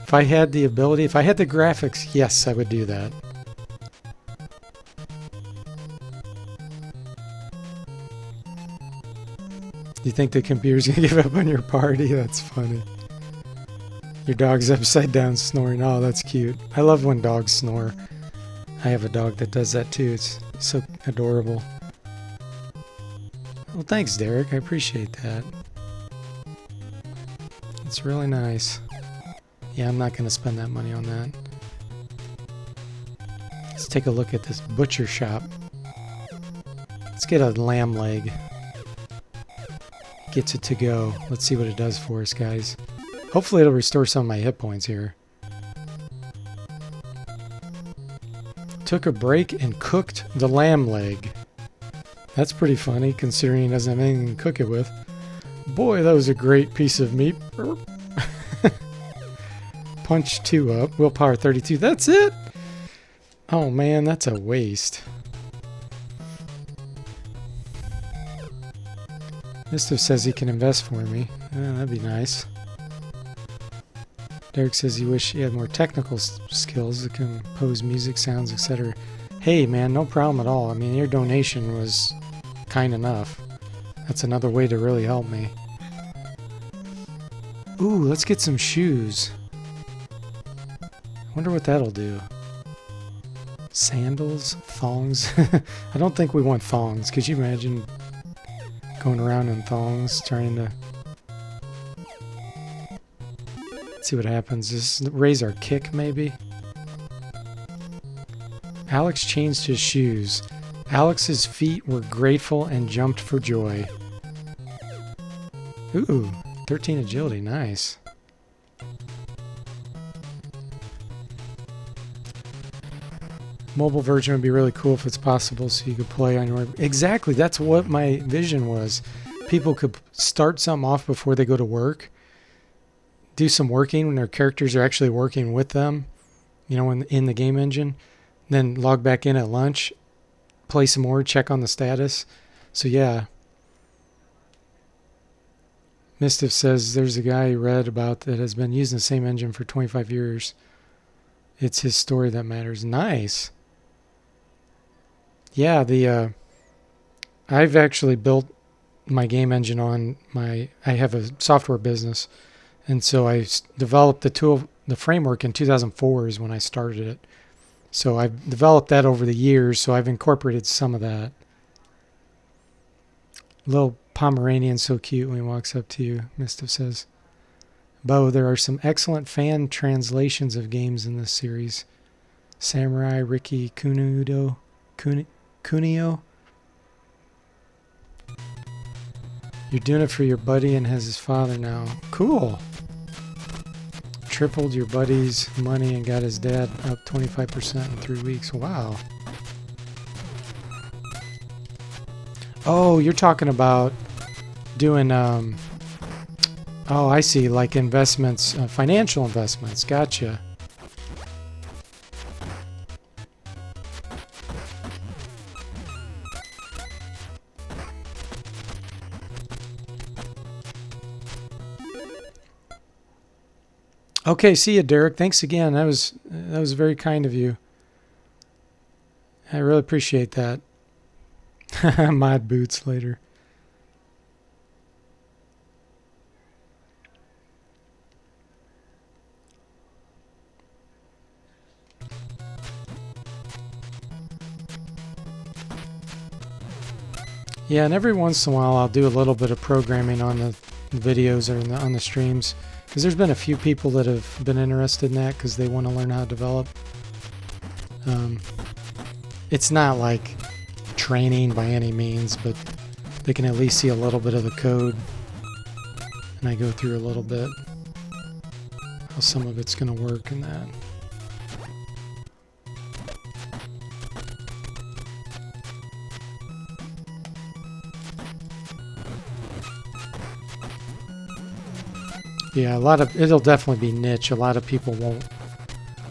If I had the ability, if I had the graphics, yes, I would do that. You think the computer's gonna give up on your party? That's funny. Your dog's upside down snoring. Oh, that's cute. I love when dogs snore. I have a dog that does that too. It's so adorable. Well, thanks, Derek. I appreciate that. It's really nice. Yeah, I'm not gonna spend that money on that. Let's take a look at this butcher shop. Let's get a lamb leg. Gets it to go. Let's see what it does for us, guys. Hopefully it'll restore some of my hit points here. Took a break and cooked the lamb leg. That's pretty funny considering he doesn't have anything to cook it with. Boy, that was a great piece of meat. Punch 2 up. Willpower 32. That's it? Oh man, that's a waste. Mister says he can invest for me. That'd be nice. Derek says he wished he had more technical skills to compose music, sounds, etc. Hey man, no problem at all. I mean, your donation was kind enough. That's another way to really help me. Ooh, let's get some shoes. Wonder what that'll do. Sandals? Thongs? I don't think we want thongs. Could you imagine going around in thongs trying to... Let's see what happens. Just raise our kick, maybe? Alex changed his shoes. Alex's feet were grateful and jumped for joy. Ooh, 13 agility. Nice. Mobile version would be really cool if it's possible so you could play on your... Exactly, that's what my vision was. People could start something off before they go to work, do some working when their characters are actually working with them, you know, in the game engine, then log back in at lunch, play some more, check on the status. So yeah. Mistif says there's a guy he read about that has been using the same engine for 25 years. It's his story that matters. Nice. Yeah, I've actually built my game engine on I have a software business, and so I developed the framework in 2004 is when I started it. So I've developed that over the years, so I've incorporated some of that. Little Pomeranian, so cute when he walks up to you, Mistif says. Bo, there are some excellent fan translations of games in this series. Samurai, Ricky, Kunio. You're doing it for your buddy and has his father now. Cool. Tripled your buddy's money and got his dad up 25% in 3 weeks. Wow. Oh, you're talking about doing, oh, I see, like investments, financial investments. Gotcha. Okay, see you, Derek. Thanks again. That was very kind of you. I really appreciate that. Mod boots later. Yeah, and every once in a while I'll do a little bit of programming on the videos or on the streams, because there's been a few people that have been interested in that because they want to learn how to develop. It's not like training by any means, but they can at least see a little bit of the code, and I go through a little bit how some of it's going to work and that. Yeah, it'll definitely be niche. A lot of people won't.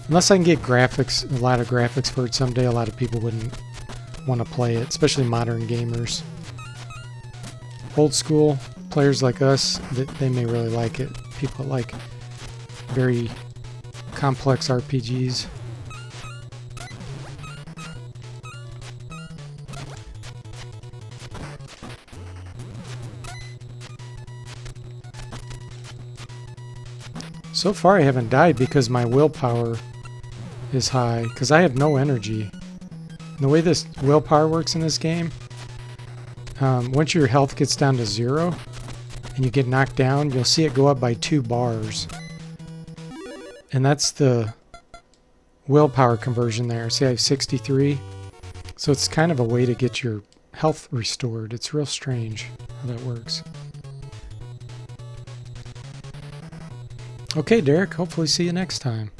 Unless I can get graphics, a lot of graphics for it someday, a lot of people wouldn't want to play it, especially modern gamers. Old school players like us, they may really like it. People that like very complex RPGs. So far I haven't died because my willpower is high, because I have no energy. And the way this willpower works in this game, once your health gets down to 0 and you get knocked down, you'll see it go up by 2 bars. And that's the willpower conversion there. See, I have 63. So it's kind of a way to get your health restored. It's real strange how that works. Okay, Derek, hopefully see you next time.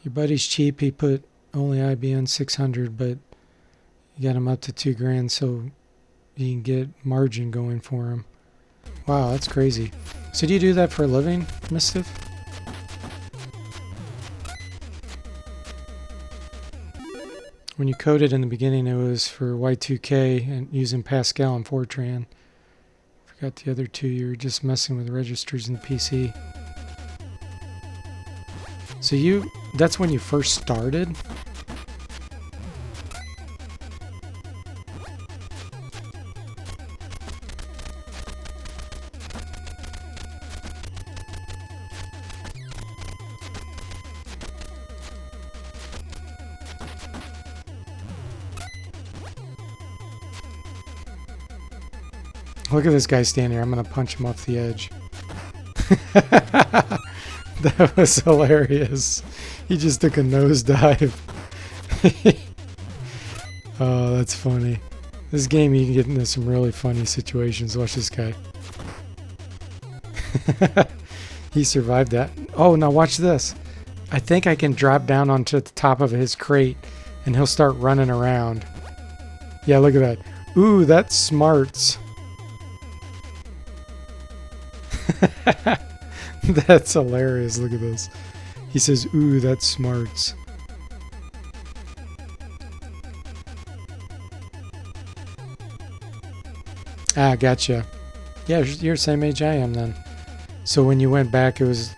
Your buddy's cheap. He put only IBN 600, but you got him up to $2,000 so you can get margin going for him. Wow, that's crazy. So do you do that for a living, Mischief? When you coded in the beginning, it was for Y2K and using Pascal and Fortran. Forgot the other two. You were just messing with registers in the PC. So that's when you first started? Look at this guy standing here. I'm going to punch him off the edge. That was hilarious. He just took a nosedive. Oh, that's funny. This game, you can get into some really funny situations. Watch this guy. He survived that. Oh, now watch this. I think I can drop down onto the top of his crate and he'll start running around. Yeah, look at that. Ooh, that's smarts. That's hilarious. Look at this. He says, ooh, that's smarts. Ah, gotcha. Yeah, you're the same age I am then. So when you went back, it was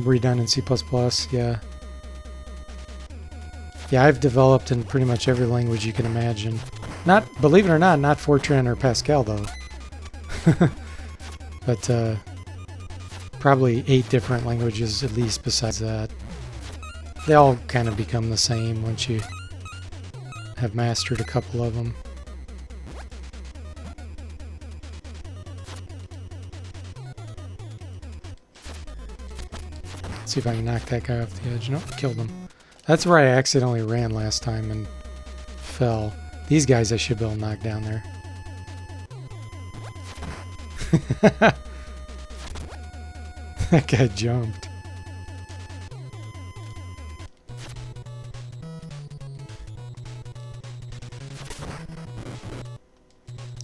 redone in C++, yeah. Yeah, I've developed in pretty much every language you can imagine. Not, believe it or not Fortran or Pascal, though. But, probably 8 different languages at least besides that. They all kind of become the same once you have mastered a couple of them. Let's see if I can knock that guy off the edge. Nope, killed him. That's where I accidentally ran last time and fell. These guys I should be able to knock down there. That guy jumped.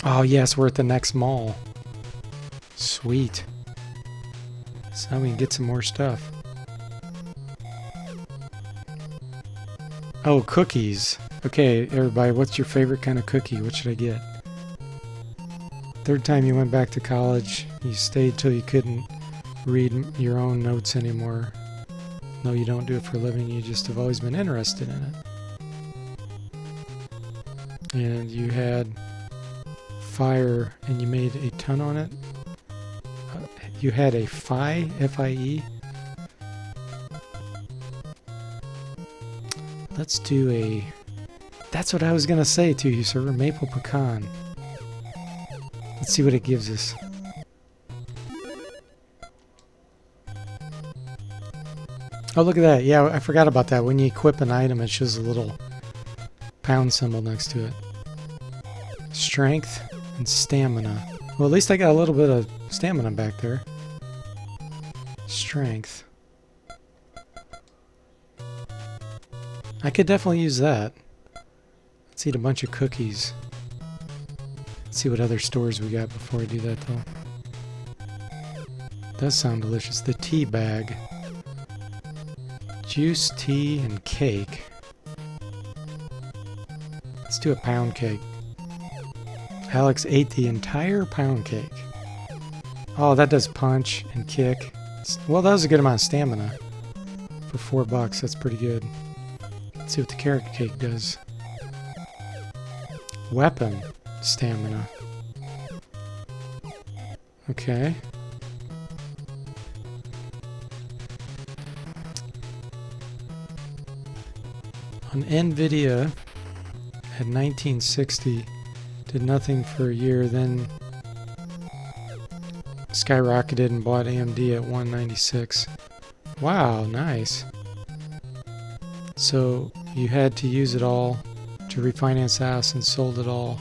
Oh yes, we're at the next mall. Sweet. So now we can get some more stuff. Oh, cookies. Okay, everybody, what's your favorite kind of cookie? What should I get? Third time you went back to college, you stayed till you couldn't read your own notes anymore. No, you don't do it for a living, you just have always been interested in it. And you had fire and you made a ton on it. You had a FIE, F-I-E. Let's do a... That's what I was gonna say to you, server. Maple pecan. Let's see what it gives us. Oh, look at that. Yeah, I forgot about that. When you equip an item, it shows a little pound symbol next to it. Strength and stamina. Well, at least I got a little bit of stamina back there. Strength. I could definitely use that. Let's eat a bunch of cookies. Let's see what other stores we got before I do that, though. Does sound delicious. The tea bag. Juice, tea, and cake. Let's do a pound cake. Alex ate the entire pound cake. Oh, that does punch and kick. Well, that was a good amount of stamina. For $4, that's pretty good. Let's see what the carrot cake does. Weapon stamina. Okay. On NVIDIA at 1960, did nothing for a year, then skyrocketed and bought AMD at 196. Wow, nice. So you had to use it all to refinance the house and sold it all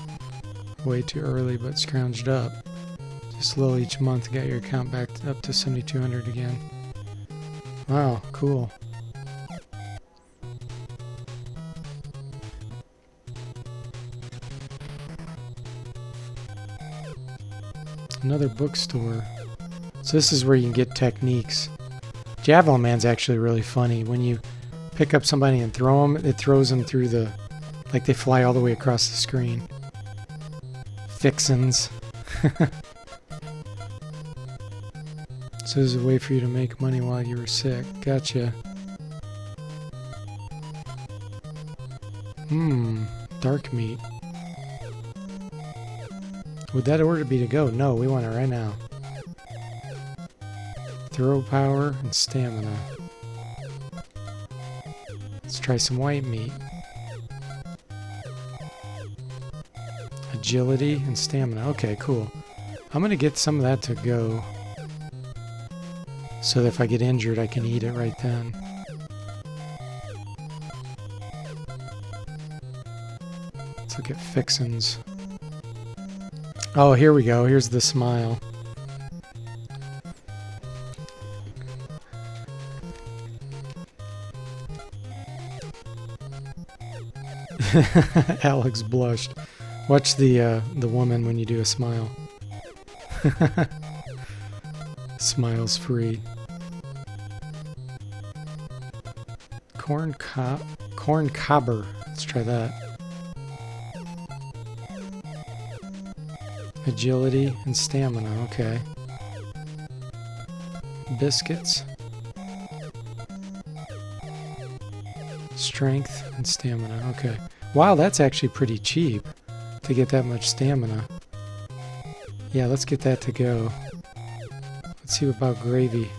way too early, but scrounged up just a little each month, got your account back up to 7,200 again. Wow, cool. Another bookstore. So this is where you can get techniques. Javelin Man's actually really funny. When you pick up somebody and throw them, it throws them through the... like they fly all the way across the screen. Fixins. So there's a way for you to make money while you were sick. Gotcha. Dark meat. Would that order be to go? No, we want it right now. Throw power and stamina. Let's try some white meat. Agility and stamina. Okay, cool. I'm gonna get some of that to go, so that if I get injured, I can eat it right then. Let's look at fixins. Oh, here we go. Here's the smile. Alex blushed. Watch the woman when you do a smile. Smiles free. Corn cobber. Let's try that. Agility and stamina. Okay. Biscuits. Strength and stamina. Okay. Wow, that's actually pretty cheap to get that much stamina. Yeah, let's get that to go. Let's see about gravy.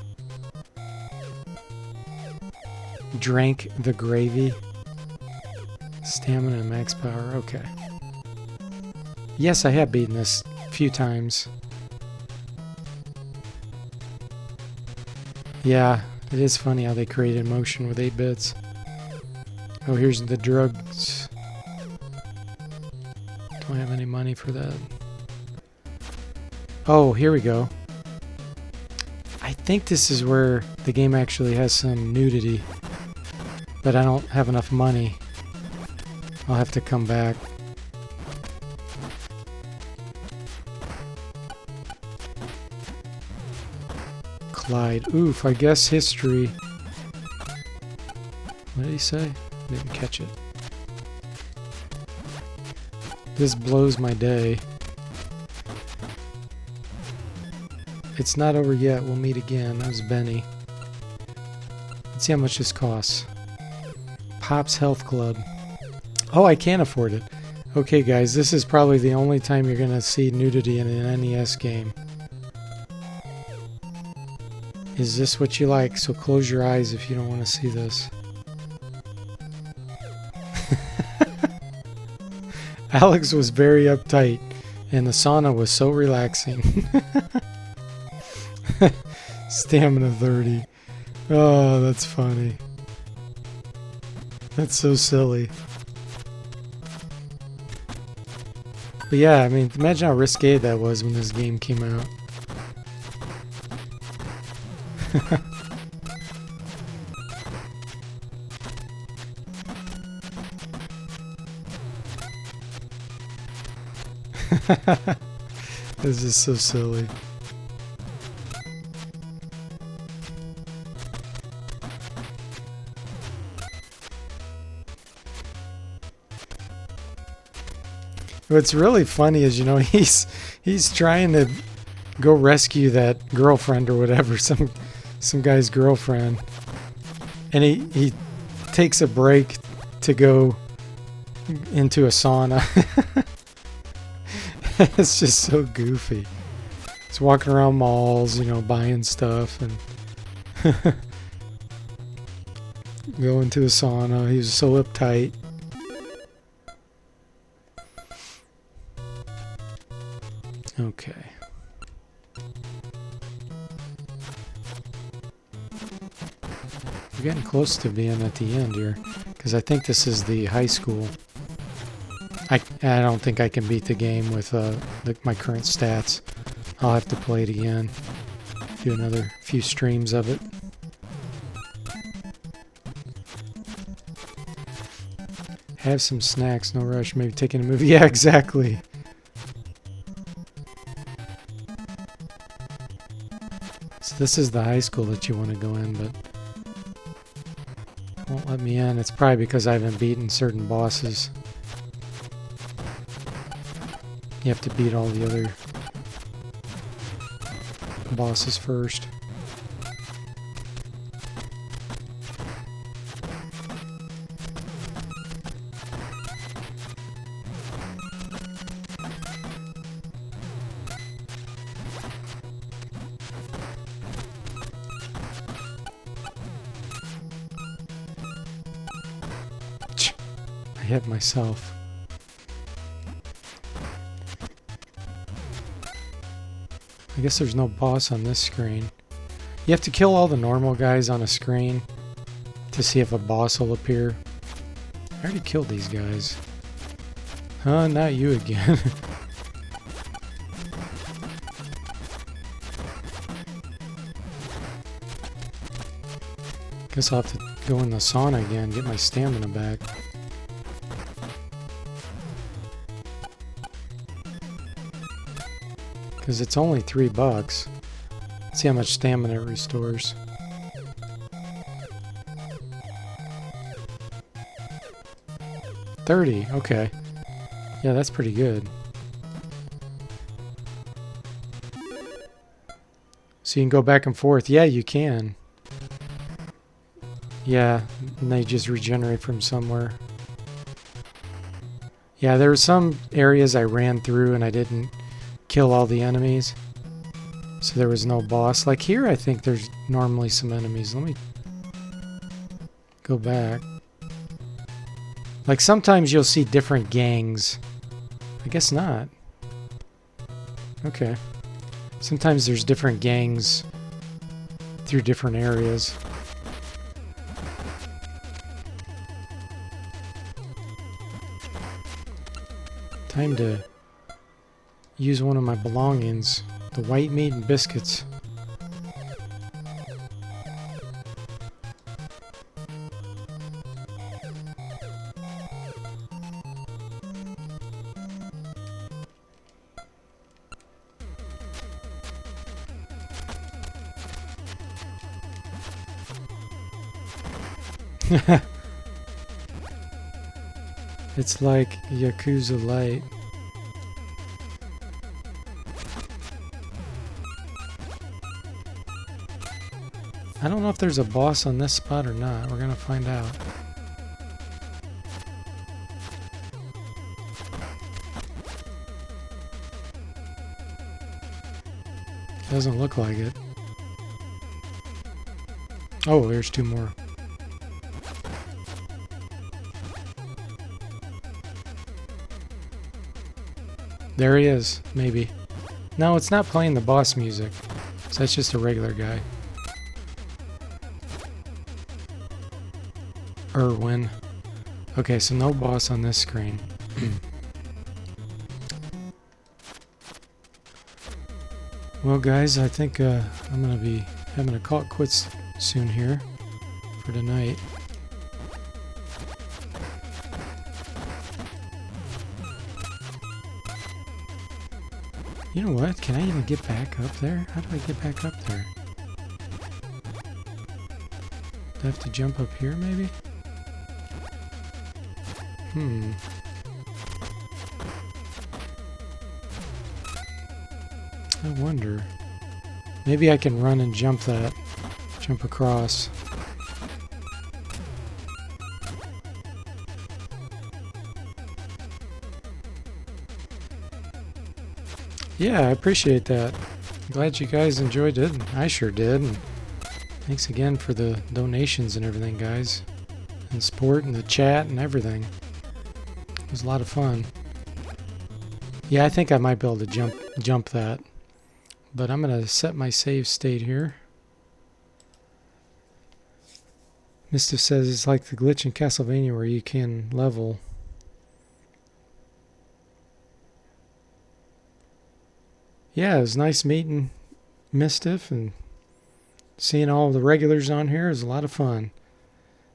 Drank the gravy. Stamina and max power. Okay. Yes, I have beaten this a few times. Yeah, it is funny how they created motion with 8 bits. Oh, here's the drugs. Don't have any money for that. Oh, here we go. I think this is where the game actually has some nudity. But I don't have enough money. I'll have to come back. Clyde. Oof, I guess history. What did he say? Didn't catch it. This blows my day. It's not over yet. We'll meet again. That was Benny. Let's see how much this costs. Pop's Health Club. Oh, I can't afford it. Okay, guys, this is probably the only time you're going to see nudity in an NES game. Is this what you like? So close your eyes if you don't want to see this. Alex was very uptight, and the sauna was so relaxing. Stamina 30. Oh, that's funny. That's so silly. But yeah, I mean, imagine how risque that was when this game came out. This is so silly. What's really funny is, you know, he's trying to go rescue that girlfriend or whatever, some guy's girlfriend, and he takes a break to go into a sauna. It's just so goofy. He's walking around malls, you know, buying stuff and going to a sauna. He was so uptight. Okay. We're getting close to being at the end here, because I think this is the high school. I don't think I can beat the game with my current stats. I'll have to play it again. Do another few streams of it. Have some snacks, no rush. Maybe taking a movie. Yeah, exactly. So this is the high school that you want to go in, but it won't let me in. It's probably because I haven't beaten certain bosses. You have to beat all the other bosses first. I hit myself. I guess there's no boss on this screen. You have to kill all the normal guys on a screen to see if a boss will appear. I already killed these guys. Huh? Not you again. Guess I'll have to go in the sauna again, get my stamina back. Because it's only $3. Let's see how much stamina it restores. $30, okay. Yeah, that's pretty good. So you can go back and forth. Yeah, you can. Yeah, and they just regenerate from somewhere. Yeah, there were some areas I ran through and I didn't kill all the enemies, so there was no boss. Like here, I think there's normally some enemies. Let me go back. Like sometimes you'll see different gangs. I guess not. Okay. Sometimes there's different gangs through different areas. Time to use one of my belongings. The white meat and biscuits. It's like Yakuza Light. I don't know if there's a boss on this spot or not. We're gonna find out. Doesn't look like it. Oh, there's two more. There he is, maybe. No, it's not playing the boss music. So that's just a regular guy. Erwin. Okay, so no boss on this screen. Well, guys, I think I'm going to be having to call it quits soon here for tonight. You know what? Can I even get back up there? How do I get back up there? Do I have to jump up here, maybe? I wonder. Maybe I can run and jump that. Jump across. Yeah, I appreciate that. Glad you guys enjoyed it. I sure did. And thanks again for the donations and everything, guys. And support and the chat and everything. It was a lot of fun. Yeah, I think I might be able to jump that. But I'm going to set my save state here. Mischief says it's like the glitch in Castlevania where you can level. Yeah, it was nice meeting Mischief and seeing all the regulars on here. It was a lot of fun.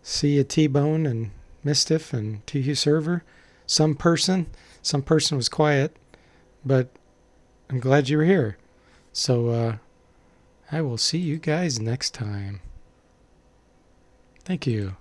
See you, T-Bone and Mischief and TU Server. Some person was quiet, but I'm glad you were here. So I will see you guys next time. Thank you.